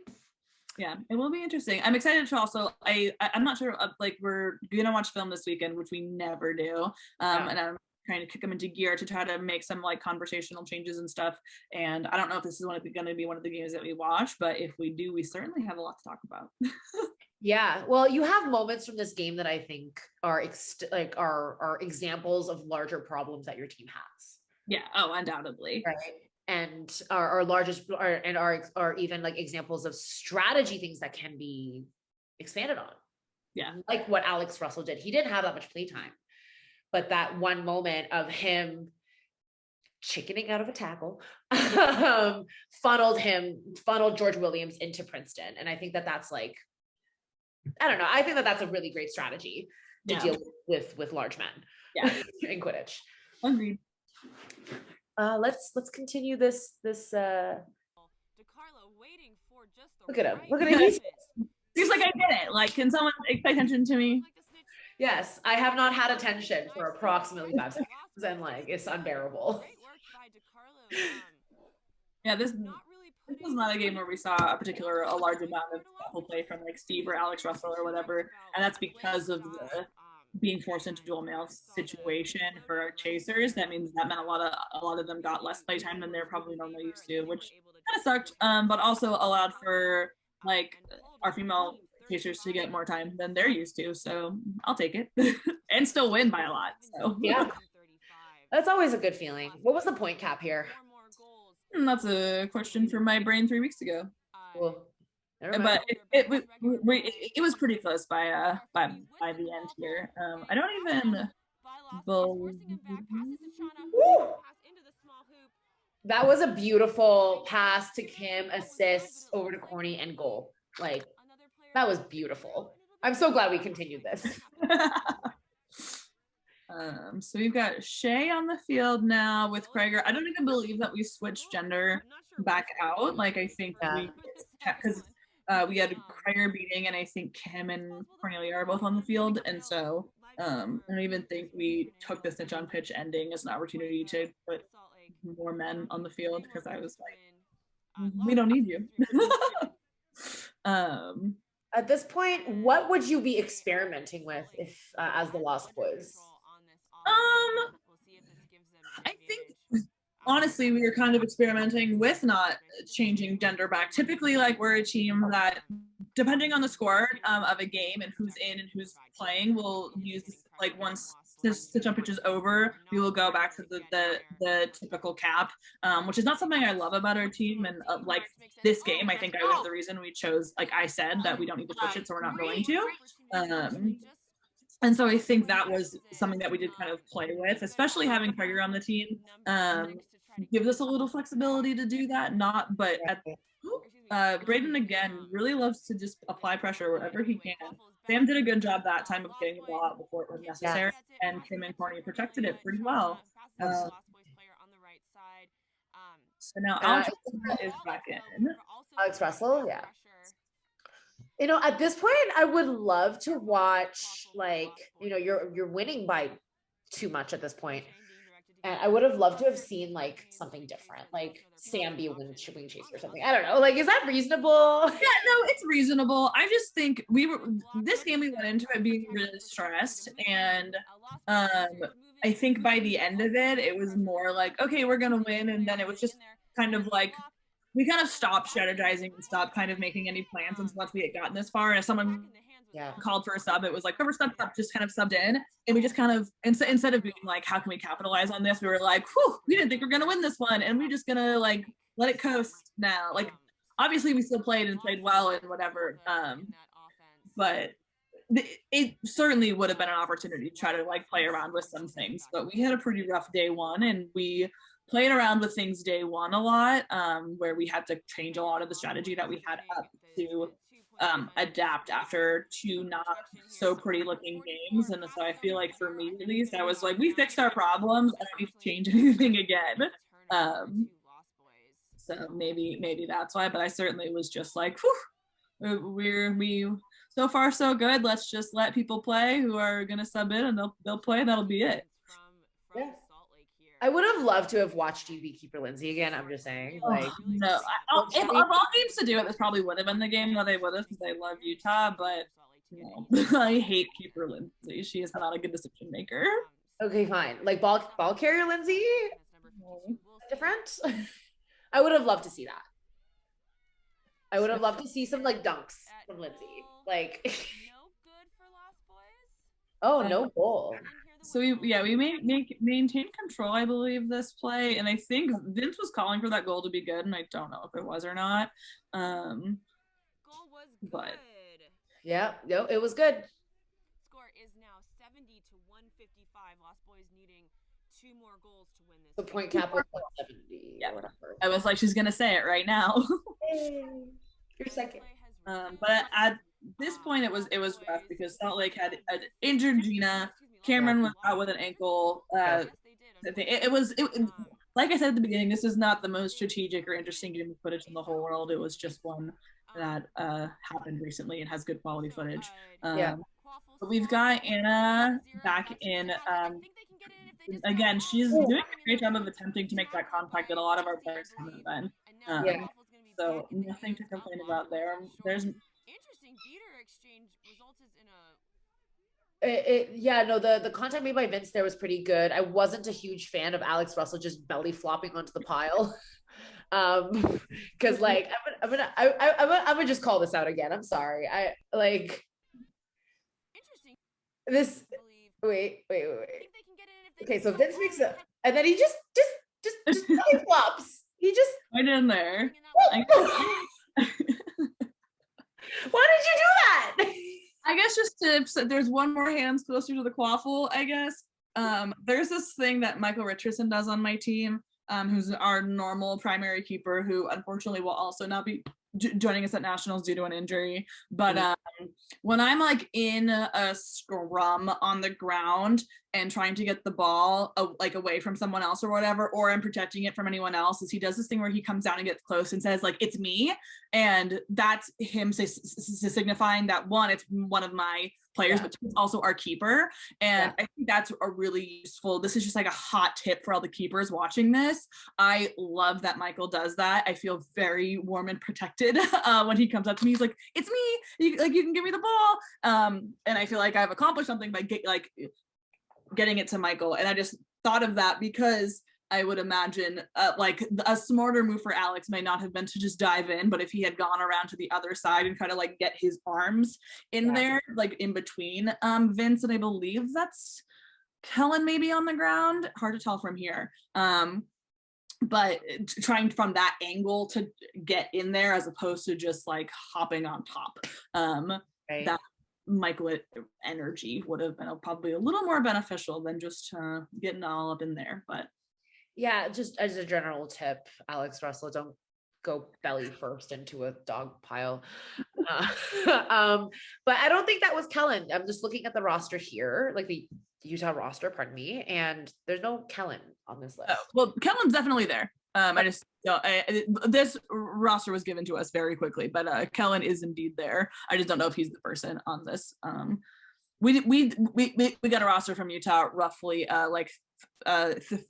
Yeah, it will be interesting. I'm excited to also, I'm not sure, like, we're gonna watch film this weekend, which we never do. And I'm trying to kick them into gear to try to make some like conversational changes and stuff. And I don't know if this is going to be one of the games that we watch, but if we do, we certainly have a lot to talk about. Yeah, well, you have moments from this game that I think are examples of larger problems that your team has. Yeah, oh, undoubtedly. Right. And are even like examples of strategy things that can be expanded on. Yeah. Like what Alex Russell did. He didn't have that much playtime, but that one moment of him chickening out of a tackle funneled George Williams into Princeton. And I think that's like, I don't know. I think that's a really great strategy to deal with large men. Yeah. In Quidditch. Agreed. Let's continue this. DeCarlo waiting for just the Look at him. right Look at him. moment. He's like, I get it. Like, can someone pay attention to me? Like the snitch. Yes, I have not had attention for approximately 5 seconds, and like it's unbearable. Great work by DeCarlo. Yeah, this Not really was not a game where we saw a large amount of double play from like Steve or Alex Russell or whatever, and that's because of the being forced into dual male situation for our chasers. That means that meant a lot of them got less playtime than they're probably normally used to, which kind of sucked, but also allowed for like our female chasers to get more time than they're used to. So I'll take it and still win by a lot. So yeah, that's always a good feeling. What was the point cap here? That's a question for my brain 3 weeks ago. Cool. But it was pretty close by the end here. I don't even believe. That was a beautiful pass to Kim, assist over to Corny, and goal. Like, that was beautiful. I'm so glad we continued this. So we've got Shay on the field now with Krager. I don't even believe that we switched gender back out. Like, I think we kept, because we had Krager beating, and I think Kim and Cornelia are both on the field, and so I don't even think we took the snitch on pitch ending as an opportunity to put more men on the field, because I was like, we don't need you. At this point, what would you be experimenting with if as the Lost Boys? I think honestly we were kind of experimenting with not changing gender back. Typically, like, we're a team that, depending on the score of a game and who's in and who's playing, we'll use, like, once the jump pitch is over, we will go back to the typical cap, which is not something I love about our team. And like this game, I think I was the reason we chose, like I said, that we don't need to switch it, so we're not going to. And so I think that was something that we did kind of play with, especially having Krager on the team. Gives us a little flexibility to do that. Braden, again, really loves to just apply pressure wherever he can. Sam did a good job that time of getting the ball out before it was necessary, and Kim and Corny protected it pretty well. So now Alex is back in. Alex Russell, yeah. You know, at this point, I would love to watch, like, you know, you're winning by too much at this point. And I would have loved to have seen, like, something different, like Sam be a wing chase or something. I don't know. Like, is that reasonable? Yeah, no, it's reasonable. I just think this game we went into it being really stressed. And I think by the end of it, it was more like, okay, we're going to win. And then it was just kind of like, we kind of stopped strategizing and stopped kind of making any plans. And once we had gotten this far, and if someone called for a sub, it was like, whoever stepped up just kind of subbed in, and we just kind of, instead of being like, how can we capitalize on this, we were like, whew, we didn't think we are gonna win this one, and we're just gonna, like, let it coast now. Like, obviously we still played well and whatever, but it certainly would have been an opportunity to try to, like, play around with some things. But we had a pretty rough day one, and we played around with things day one a lot, where we had to change a lot of the strategy that we had up to adapt after two not so pretty looking games. And so I feel like, for me at least, I was like, we fixed our problems, I don't need to change anything again. So maybe that's why, but I certainly was just like, whew, we so far so good, let's just let people play who are gonna sub in, and they'll play, that'll be it. Yeah. I would have loved to have watched you be Keeper Lindsey again. I'm just saying, like, no. If of all games to do it, this probably would have been the game that they would have, because they love Utah. But you know, I hate Keeper Lindsey. She is not a good decision maker. Okay, fine. Like ball carrier Lindsey, different. I would have loved to see that. I would have loved to see some, like, dunks from Lindsey. Like, oh, no goal. So we maintained control, I believe, this play, and I think Vince was calling for that goal to be good, and I don't know if it was or not. Goal was good. But yeah, no, it was good. Score is now 70 to 155. Lost Boys needing 2 more goals to win this. The point cap was 70. Yeah, whatever. I was like, she's gonna say it right now. You're second. But at this point, it was rough, because Salt Lake had injured Gina. Cameron was out with an ankle. It was like I said at the beginning, this is not the most strategic or interesting game of footage in the whole world. It was just one that happened recently and has good quality footage. But we've got Anna back in. Again, she's doing a great job of attempting to make that contact that a lot of our players haven't been. So nothing to complain about there. There's interesting beater exchange resulted in a the contact made by Vince there was pretty good. I wasn't a huge fan of Alex Russell just belly flopping onto the pile. Because, like, I'm gonna just call this out again. I'm sorry. I like interesting. This. Wait. Okay, so Vince makes it, and then he just belly flops. He just right in there. Why did you do that? I guess just there's one more hands closer to the quaffle, I guess. There's this thing that Michael Richardson does on my team, who's our normal primary keeper, who unfortunately will also not be joining us at nationals due to an injury, but when I'm like in a scrum on the ground and trying to get the ball like away from someone else or whatever, or I'm protecting it from anyone else, is he does this thing where he comes down and gets close and says like, it's me. And that's him signifying that one, it's one of my players, but it's also our keeper. And I think that's a really useful, this is just like a hot tip for all the keepers watching this. I love that Michael does that. I feel very warm and protected when he comes up to me. He's like, it's me, you can give me the ball. And I feel like I've accomplished something by getting it to Michael. And I just thought of that because I would imagine like a smarter move for Alex may not have been to just dive in, but if he had gone around to the other side and kind of like get his arms in there, like in between Vince, and I believe that's Kellen maybe on the ground, hard to tell from here. But trying from that angle to get in there as opposed to just like hopping on top, that Michael energy would have been probably a little more beneficial than just getting all up in there. But yeah, just as a general tip, Alex Russell, don't go belly first into a dog pile. But I don't think that was Kellen. I'm just looking at the roster here, like the Utah roster, pardon me, and there's no Kellen on this list. Oh, well, Kellen's definitely there. I just this roster was given to us very quickly, but Kellen is indeed there. I just don't know if he's the person on this. We got a roster from Utah roughly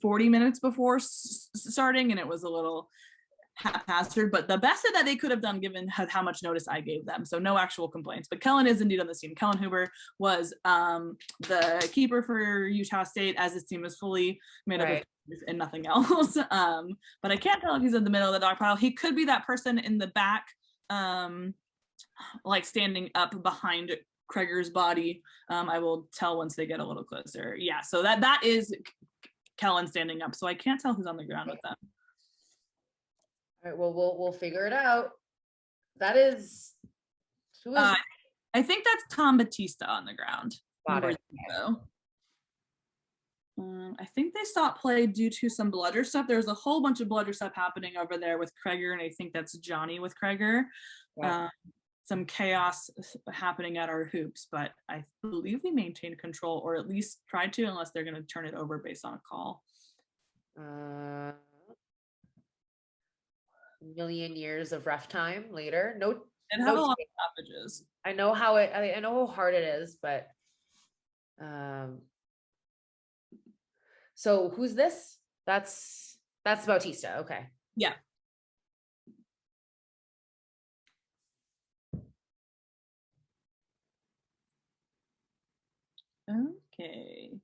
40 minutes before starting, and it was a little haphazard, but the best that they could have done given how much notice I gave them. So no actual complaints, but Kellen is indeed on this team. Kellen Huber was the keeper for Utah State, as his team is fully made up of and nothing else. But I can't tell if he's in the middle of the dog pile. He could be that person in the back, like standing up behind Kreger's body. I will tell once they get a little closer. Yeah, so that is Kellen standing up. So I can't tell who's on the ground with them. All right, well, we'll figure it out. That is, who is I think that's Tom Batista on the ground. Got it. I think they stopped play due to some bludger stuff. There's a whole bunch of bludger stuff happening over there with Kreger, and I think that's Johnny with Kreger. Yeah. Some chaos happening at our hoops, but I believe we maintained control, or at least tried to, unless they're going to turn it over based on a call. Million years of ref time later. No, and have a lot of stoppages. I know how I know how hard it is, but so who's this? That's Bautista. Okay. Yeah. Okay.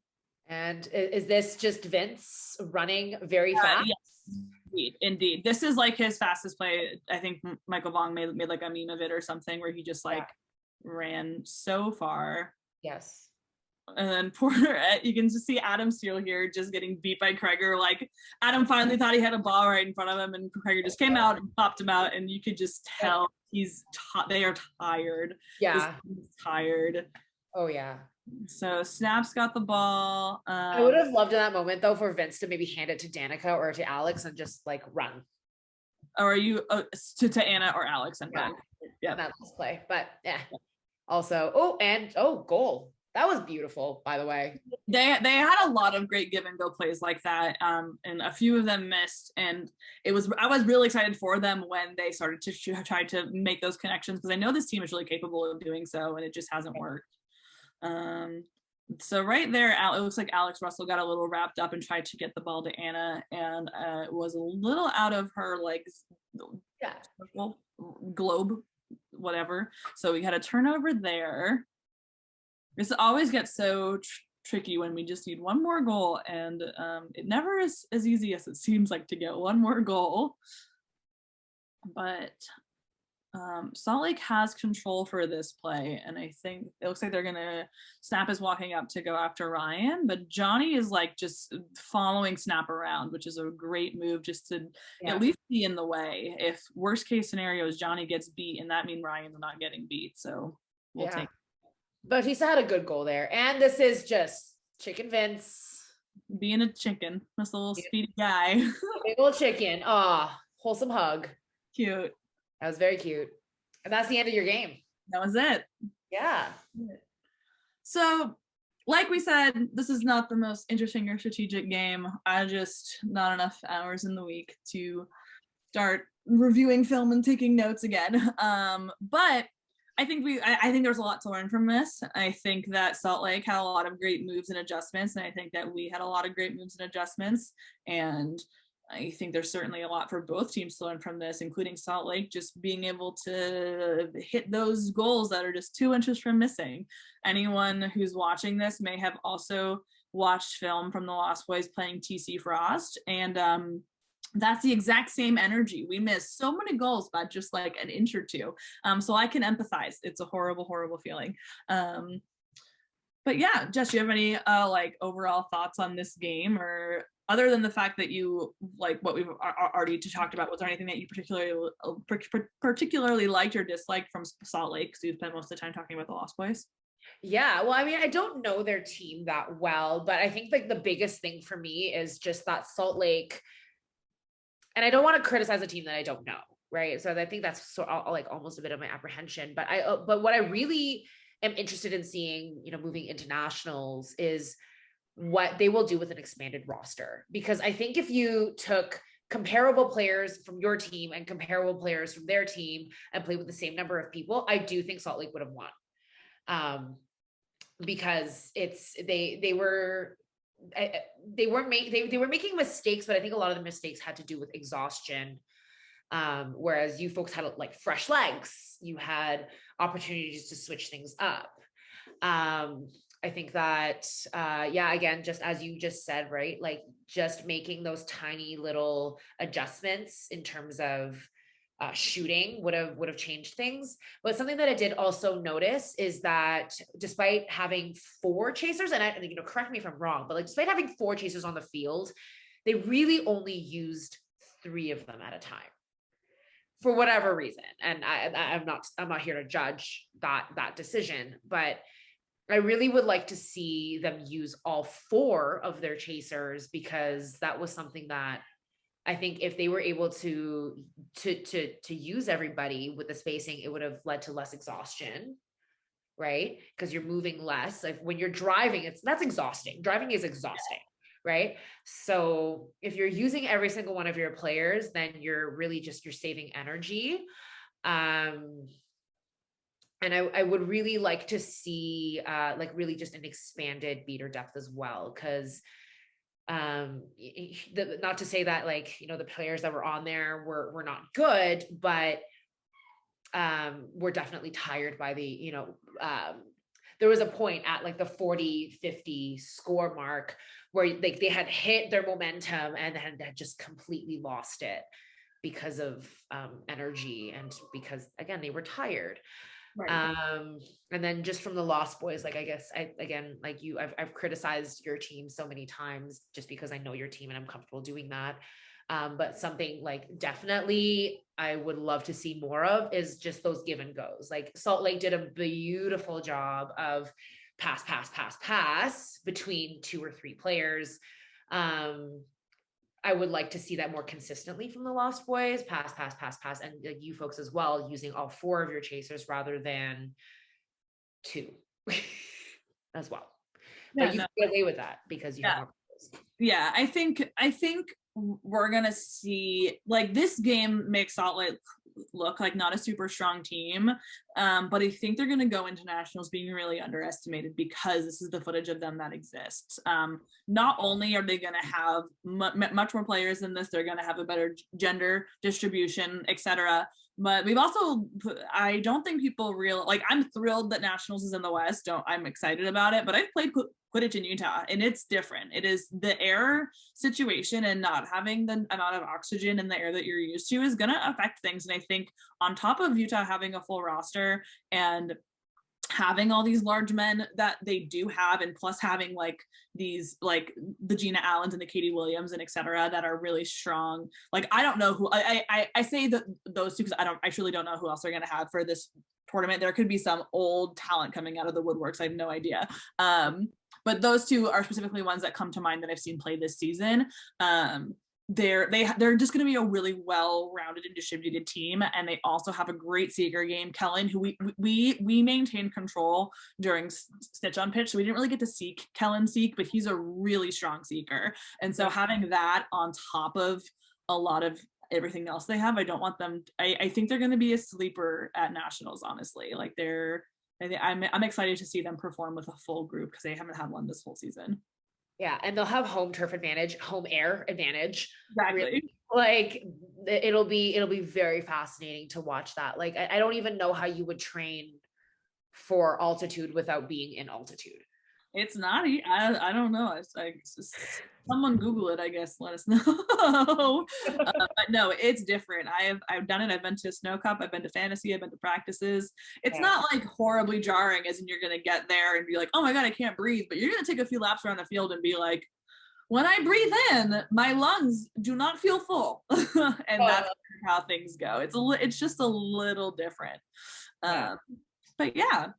And is this just Vince running very fast? Yes, indeed. This is like his fastest play. I think Michael Vong made like a meme of it or something where he just like ran so far. Yes. And then you can just see Adam Steele here just getting beat by Kreger. Like Adam finally thought he had a ball right in front of him, and Kreger just came out and popped him out, and you could just tell they are tired. Yeah. Tired. Oh yeah. So Snap's got the ball. I would have loved in that moment though for Vince to maybe hand it to Danica or to Alex and just like run. Or are you to Anna or Alex and run? Yeah. That last play, but yeah. Also, goal. That was beautiful, by the way. They had a lot of great give and go plays like that, and a few of them missed. And I was really excited for them when they started to try to make those connections, because I know this team is really capable of doing so, and it just hasn't worked. So right there, it looks like Alex Russell got a little wrapped up and tried to get the ball to Anna, and it was a little out of her globe, whatever. So we had a turnover there. This always gets so tricky when we just need one more goal, and it never is as easy as it seems like to get one more goal. But Salt Lake has control for this play, and I think it looks like they're gonna Snap is walking up to go after Ryan, but Johnny is like just following Snap around, which is a great move just to at least be in the way. If worst case scenario is Johnny gets beat, and that means Ryan's not getting beat, so we'll take. Bautista had a good goal there, and this is just Chicken Vince being a chicken. This little speedy guy. Big old chicken. Wholesome hug. Cute. That was very cute. And that's the end of your game. That was it. Yeah. So, like we said, this is not the most interesting or strategic game. I just not enough hours in the week to start reviewing film and taking notes again. But I think I think there's a lot to learn from this. I think that Salt Lake had a lot of great moves and adjustments, and I think that we had a lot of great moves and adjustments. And I think there's certainly a lot for both teams to learn from this, including Salt Lake just being able to hit those goals that are just 2 inches from missing. Anyone who's watching this may have also watched film from the Lost Boys playing TC Frost, and that's the exact same energy. We missed so many goals by just like an inch or two. So I can empathize. It's a horrible, horrible feeling. But yeah, Jess, do you have any like overall thoughts on this game, or other than the fact that you like what we've already talked about? Was there anything that you particularly liked or disliked from Salt Lake? Because you've spent most of the time talking about the Lost Boys. Yeah, well, I mean, I don't know their team that well, but I think like the biggest thing for me is just that Salt Lake, and I don't want to criticize a team that I don't know, right? So I think that's like almost a bit of my apprehension. But what I really am interested in seeing, moving into nationals is what they will do with an expanded roster. Because I think if you took comparable players from your team and comparable players from their team and played with the same number of people, I do think Salt Lake would have won. Because they were making mistakes, but I think a lot of the mistakes had to do with exhaustion. Whereas you folks had like fresh legs, you had opportunities to switch things up. I think that, again, just as you just said, right? Like just making those tiny little adjustments in terms of shooting would have changed things. But something that I did also notice is that despite having 4 chasers, and I, correct me if I'm wrong, but like despite having 4 chasers on the field, they really only used 3 of them at a time for whatever reason. And I'm not here to judge that decision, but I really would like to see them use all 4 of their chasers, because that was something that I think if they were able to use everybody with the spacing, it would have led to less exhaustion, right? Because you're moving less. Like when you're driving, that's exhausting. Driving is exhausting, right? So if you're using every single one of your players, then you're saving energy. And I would really like to see like really just an expanded beater depth as well, because not to say that like the players that were on there were not good, but we're definitely tired by the there was a point at like the 40-50 score mark where like they had hit their momentum and then had just completely lost it because of energy, and because again they were tired. Right. And then just from the Lost Boys, like I guess I've criticized your team so many times just because I know your team and I'm comfortable doing that. But something like definitely I would love to see more of is just those give and goes. Like Salt Lake did a beautiful job of pass between 2 or 3 players. I would like to see that more consistently from the Lost Boys, pass, and you folks as well, using all 4 of your chasers rather than 2 as well. But you can get away with that because you have more players. Yeah, I think we're gonna see like this game makes Salt Lake look like not a super strong team, but I think they're going to go into nationals being really underestimated because this is the footage of them that exists. Not only are they going to have much more players than this, they're going to have a better gender distribution, etc. But we've also, I don't think people I'm thrilled that nationals is in the West. I'm excited about it, but I've played Quidditch in Utah and it's different. It is the air situation and not having the amount of oxygen in the air that you're used to is going to affect things. And I think on top of Utah having a full roster and having all these large men that they do have, and plus having like these like the Gina Allens and the Katie Williams and etc. that are really strong. Like I don't know who I say that those two because I truly don't know who else they're going to have for this tournament. There could be some old talent coming out of the woodworks. I have no idea. But those two are specifically ones that come to mind that I've seen play this season. they're just going to be a really well-rounded and distributed team, and they also have a great seeker game. Kellen, who we maintained control during Stitch on pitch, so we didn't really get to see Kellen seek, but he's a really strong seeker, and so having that on top of a lot of everything else they have, I don't want them. I think they're going to be a sleeper at nationals, honestly. Like I'm excited to see them perform with a full group because they haven't had one this whole season. Yeah, and they'll have home turf advantage, home air advantage. Exactly. Really. Like it'll be very fascinating to watch that. Like I don't even know how you would train for altitude without being in altitude. It's not. I don't know. It's just, someone Google it. I guess let us know. But no, it's different. I've done it. I've been to Snow Cup. I've been to Fantasy. I've been to practices. It's not like horribly jarring, as in you're gonna get there and be like, oh my god, I can't breathe. But you're gonna take a few laps around the field and be like, when I breathe in, my lungs do not feel full, and that's how things go. It's just a little different. But yeah,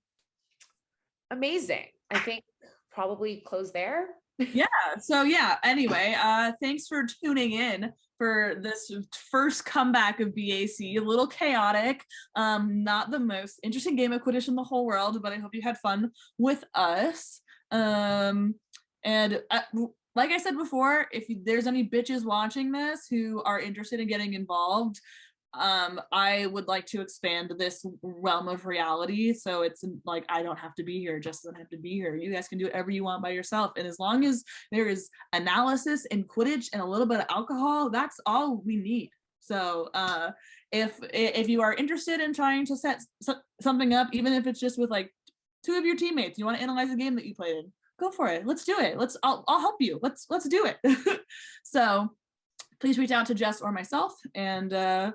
amazing. I think probably close there. Yeah. So yeah, anyway, thanks for tuning in for this first comeback of BAC. A little chaotic, not the most interesting game of Quidditch in the whole world, but I hope you had fun with us. And like I said before, if there's any bitches watching this who are interested in getting involved, I would like to expand this realm of reality, so it's like I don't have to be here, Jess doesn't have to be here. You guys can do whatever you want by yourself, and as long as there is analysis and Quidditch and a little bit of alcohol, that's all we need. So if you are interested in trying to set something up, even if it's just with like 2 of your teammates, you want to analyze a game that you played in, go for it. Let's do it. I'll help you. Let's do it. So please reach out to Jess or myself, and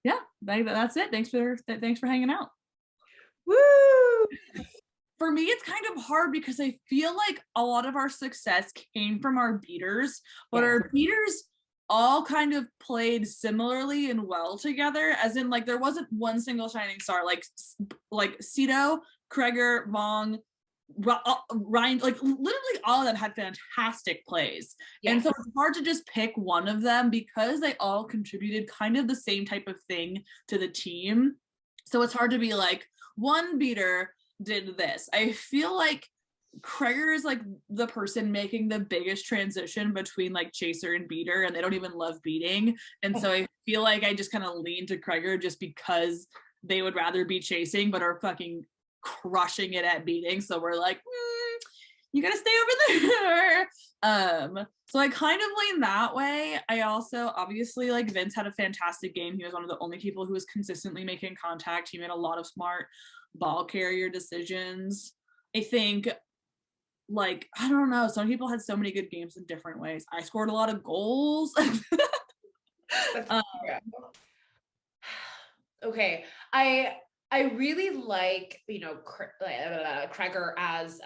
yeah, that's it. Thanks for hanging out. Woo! For me, it's kind of hard because I feel like a lot of our success came from our beaters, but our beaters all kind of played similarly and well together, as in like there wasn't one single shining star. Like Cito, Kreger, Vong, Ryan, like literally all of them had fantastic plays. And so it's hard to just pick one of them because they all contributed kind of the same type of thing to the team. So it's hard to be like, one beater did this. I feel like Kreger is like the person making the biggest transition between like chaser and beater, and they don't even love beating. And so I feel like I just kind of lean to Kreger just because they would rather be chasing but are fucking crushing it at beating, so we're like, you gotta stay over there. So I kind of lean that way. I also obviously like Vince had a fantastic game. He was one of the only people who was consistently making contact. He made a lot of smart ball carrier decisions. I think, like, I don't know, some people had so many good games in different ways. I scored a lot of goals. Okay, I really like, Kreger as,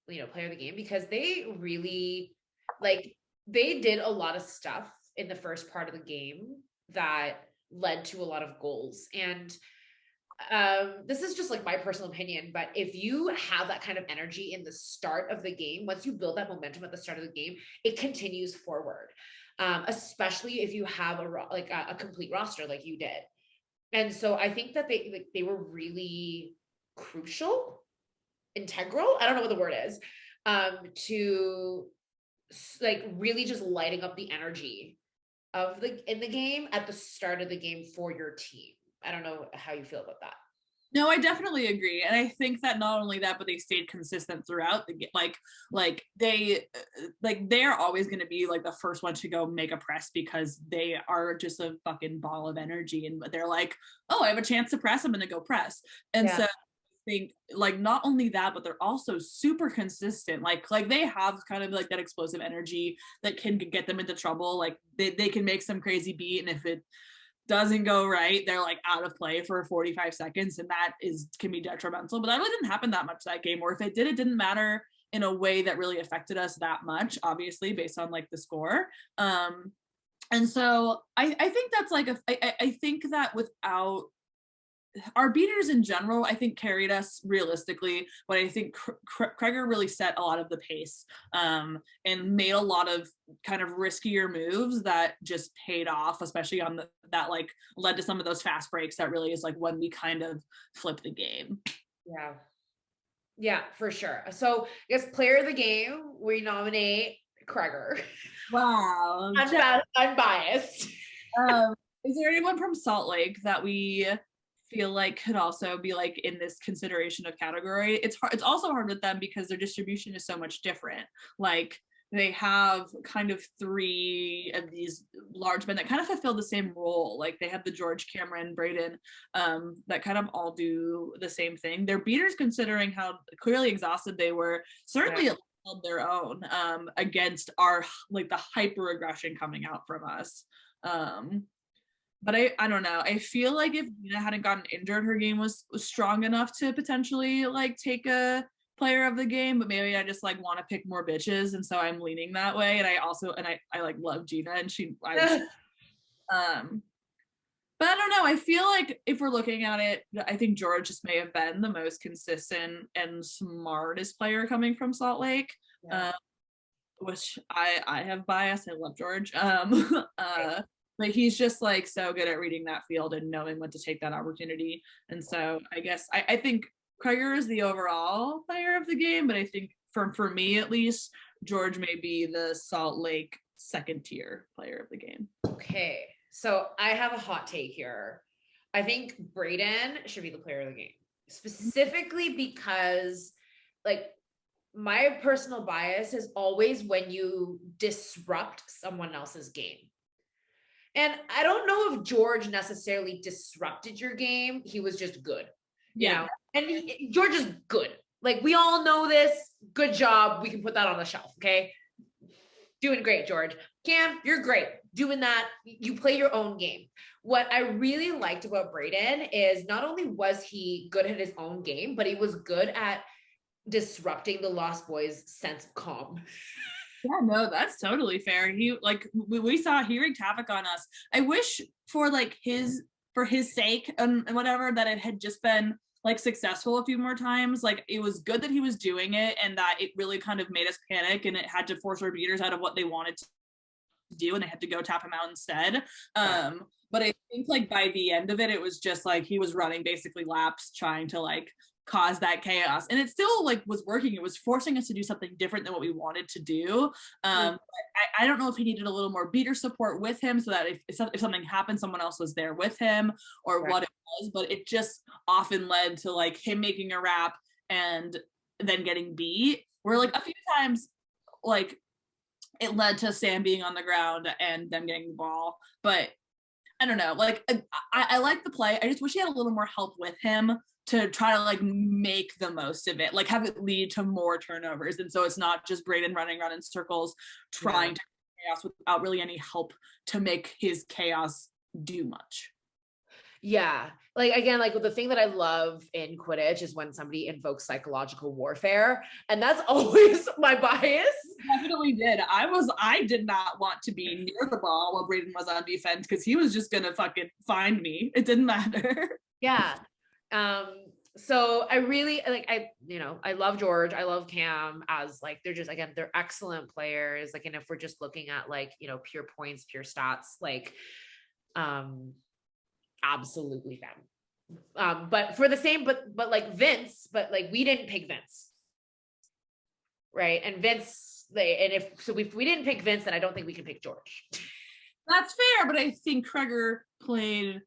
player of the game, because they really, like, they did a lot of stuff in the first part of the game that led to a lot of goals. And this is just like my personal opinion, but if you have that kind of energy in the start of the game, once you build that momentum at the start of the game, it continues forward, especially if you have a complete roster like you did. And so I think that they were really crucial, integral, I don't know what the word is, to like really just lighting up the energy in the game at the start of the game for your team. I don't know how you feel about that. No, I definitely agree. And I think that not only that, but they stayed consistent throughout the game. Like they're always going to be like the first one to go make a press because they are just a fucking ball of energy. And they're like, oh, I have a chance to press, I'm going to go press. And so I think like not only that, but they're also super consistent. Like they have kind of like that explosive energy that can get them into trouble. Like they can make some crazy beat, and if it doesn't go right, they're like out of play for 45 seconds, and that can be detrimental. But that really didn't happen that much that game, or if it did, it didn't matter in a way that really affected us that much, obviously based on like the score. And so I think that's like I think that without our beaters in general, I think, carried us realistically, but I think Kreger really set a lot of the pace, and made a lot of kind of riskier moves that just paid off, especially on that like led to some of those fast breaks that really is like when we kind of flip the game. Yeah. Yeah, for sure. So I guess player of the game, we nominate Kreger. Wow. Unbiased. Is there anyone from Salt Lake that we feel like could also be like in this consideration of category? It's hard. It's also hard with them because their distribution is so much different. Like they have kind of 3 of these large men that kind of fulfill the same role. Like they have the George, Cameron, Braden, that kind of all do the same thing. Their beaters, considering how clearly exhausted they were, certainly held their own against our like the hyper aggression coming out from us. But I don't know. I feel like if Gina hadn't gotten injured, her game was strong enough to potentially like take a player of the game, but maybe I just like want to pick more bitches, and so I'm leaning that way. And I like love Gina, and but I don't know. I feel like if we're looking at it, I think George just may have been the most consistent and smartest player coming from Salt Lake, which I have bias. I love George. But he's just like so good at reading that field and knowing when to take that opportunity. And so I guess I think Kreger is the overall player of the game, but I think for me at least, George may be the Salt Lake second tier player of the game. Okay, so I have a hot take here. I think Braden should be the player of the game, specifically because like my personal bias is always when you disrupt someone else's game. And I don't know if George necessarily disrupted your game. He was just good, you know? And George is good. Like we all know this. Good job. We can put that on the shelf. Okay. Doing great, George. Cam, you're great. Doing that. You play your own game. What I really liked about Braden is not only was he good at his own game, but he was good at disrupting the Lost Boys' sense of calm. Yeah, no, that's totally fair. He like we saw he wreaked havoc on us. I wish for his sake and whatever that it had just been like successful a few more times. Like it was good that he was doing it, and that it really kind of made us panic, and it had to force our beaters out of what they wanted to do, and they had to go tap him out instead. But I think like by the end of it, it was just like he was running basically laps trying to like cause that chaos, and it still like was working. It was forcing us to do something different than what we wanted to do. I don't know if he needed a little more beater support with him, so that if something happened, someone else was there with him, or what it was. But it just often led to like him making a rap and then getting beat, where like a few times like it led to Sam being on the ground and them getting the ball. But I don't know, like I like the play. I just wish he had a little more help with him to try to like make the most of it, like have it lead to more turnovers. And so it's not just Braden running around in circles trying to chaos without really any help to make his chaos do much. Yeah. Like, again, like the thing that I love in Quidditch is when somebody invokes psychological warfare. And that's always my bias. Definitely did. I did not want to be near the ball while Braden was on defense because he was just going to fucking find me. It didn't matter. Yeah. So I really like, I love George. I love Cam as like, they're just, again, they're excellent players. Like, and if we're just looking at like, pure points, pure stats, like, absolutely them. But for the same, but like Vince, but like we didn't pick Vince, right? And Vince, if we didn't pick Vince, then I don't think we can pick George. That's fair, but I think Kreger played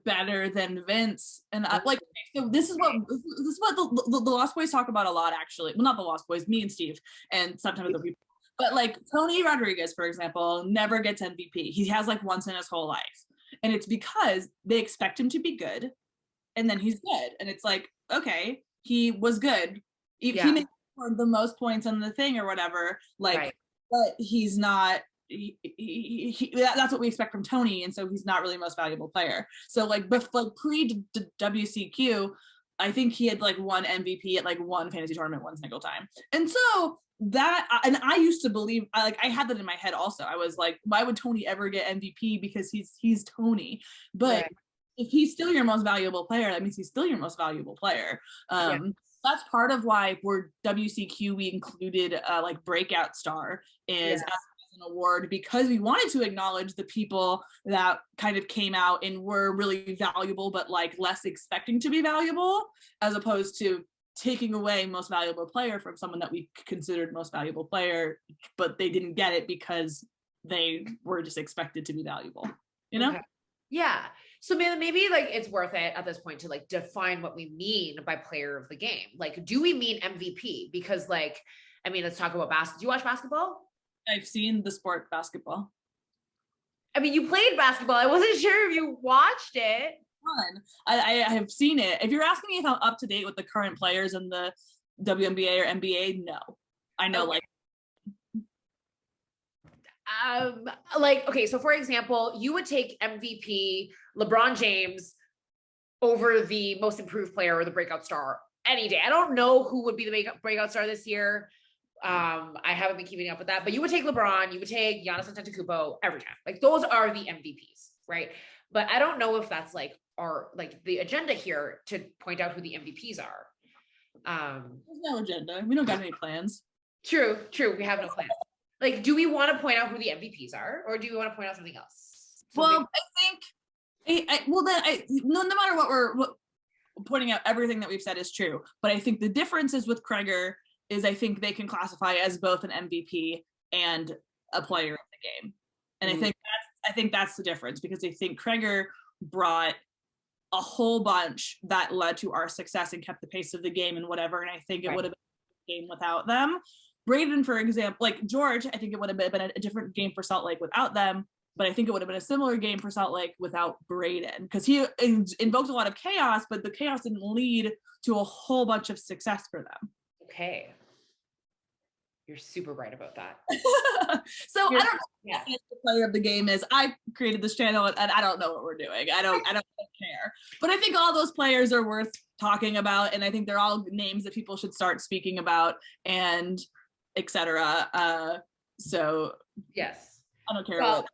better than Vince, and so this is what the Lost Boys talk about a lot, actually. Well, not the Lost Boys, me and Steve, and sometimes other people. But like Tony Rodriguez, for example, never gets MVP. He has like once in his whole life. And it's because they expect him to be good, and then he's good. And it's like, okay, he was good. He made the most points on the thing or whatever. Like, but he's not. That's what we expect from Tony, and so he's not really the most valuable player. So like, pre WCQ, I think he had like one MVP at like one fantasy tournament one single time. And so that, and I used to believe, I had that in my head also. I was like, why would Tony ever get MVP? Because he's Tony. But if he's still your most valuable player, that means he's still your most valuable player. Yeah. That's part of why for WCQ we included like breakout star is as an award, because we wanted to acknowledge the people that kind of came out and were really valuable, but like less expecting to be valuable, as opposed to taking away most valuable player from someone that we considered most valuable player, but they didn't get it because they were just expected to be valuable, you know? Okay. Yeah. So maybe like it's worth it at this point to like define what we mean by player of the game. Like, do we mean MVP? Because like, I mean, let's talk about basketball. Do you watch basketball? I've seen the sport basketball. I mean, you played basketball. I wasn't sure if you watched it. Fun. I have seen it. If you're asking me if I'm up to date with the current players in the WNBA or NBA, no. I know like okay, so for example, you would take MVP LeBron James over the most improved player or the breakout star any day. I don't know who would be the breakout star this year. I haven't been keeping up with that, but you would take LeBron, you would take Giannis Antetokounmpo every time. Like those are the MVPs, right? But I don't know if that's like our like the agenda here to point out who the MVPs are. There's no agenda. We don't got any plans. True. We have no plans. Like, do we want to point out who the MVPs are, or do we want to point out something else? Well, I think, no matter what pointing out, everything that we've said is true. But I think the difference is with Kreger is I think they can classify as both an MVP and a player of the game, and I think that's the difference, because I think Kreger brought a whole bunch that led to our success and kept the pace of the game and whatever. And I think it would have been a game without them. Braden, for example, like George, I think it would have been a different game for Salt Lake without them, but I think it would have been a similar game for Salt Lake without Braden, because he invoked a lot of chaos, but the chaos didn't lead to a whole bunch of success for them. Okay. You're super right about that. So I don't know what the player of the game is. I created this channel and I don't know what we're doing. I don't care. But I think all those players are worth talking about, and I think they're all names that people should start speaking about, and etc. So yes, I don't care. Well,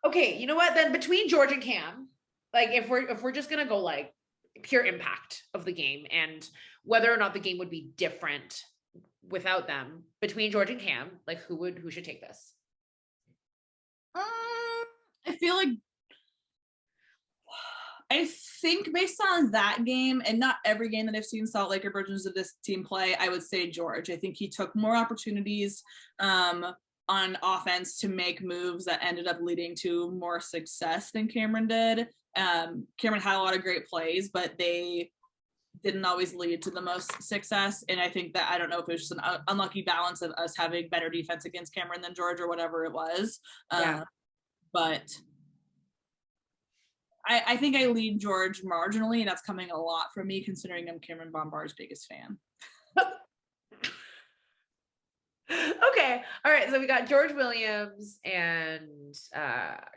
okay, you know what? Then between George and Cam, like if we're just gonna go like pure impact of the game and whether or not the game would be different without them, between George and Cam, like who should take this? I feel like I think based on that game, and not every game that I've seen Salt Lake or versions of this team play, I would say George. I think he took more opportunities on offense to make moves that ended up leading to more success than Cameron did. Cameron had a lot of great plays, but they didn't always lead to the most success. And I think that, I don't know if it was just an unlucky balance of us having better defense against Cameron than George or whatever it was. But I think I lead George marginally, and that's coming a lot from me considering I'm Cameron Bombard's biggest fan. Okay. All right. So we got George Williams and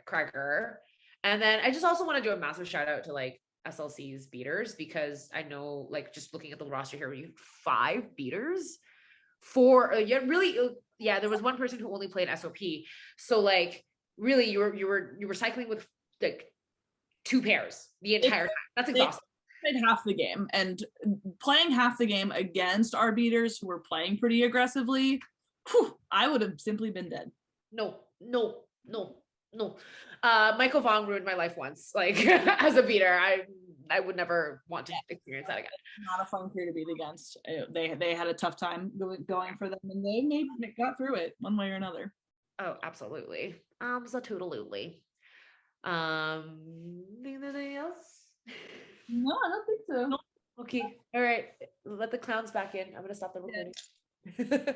Kreger. And then I just also want to do a massive shout out to like SLC's beaters, because I know like just looking at the roster here, we have 5 beaters. There was one person who only played SOP. So like really you were cycling with like 2 pairs the entire time. That's exhausting. Played half the game, and playing half the game against our beaters who were playing pretty aggressively, I would have simply been dead. No. Michael Vaughn ruined my life once, like as a beater. I would never want to experience that again. Not a fun crew to beat against. They had a tough time going for them, and they got through it one way or another. Oh, absolutely. Absolutely. Think there's anything else? No, I don't think so. Okay. All right. Let the clowns back in. I'm gonna stop the recording.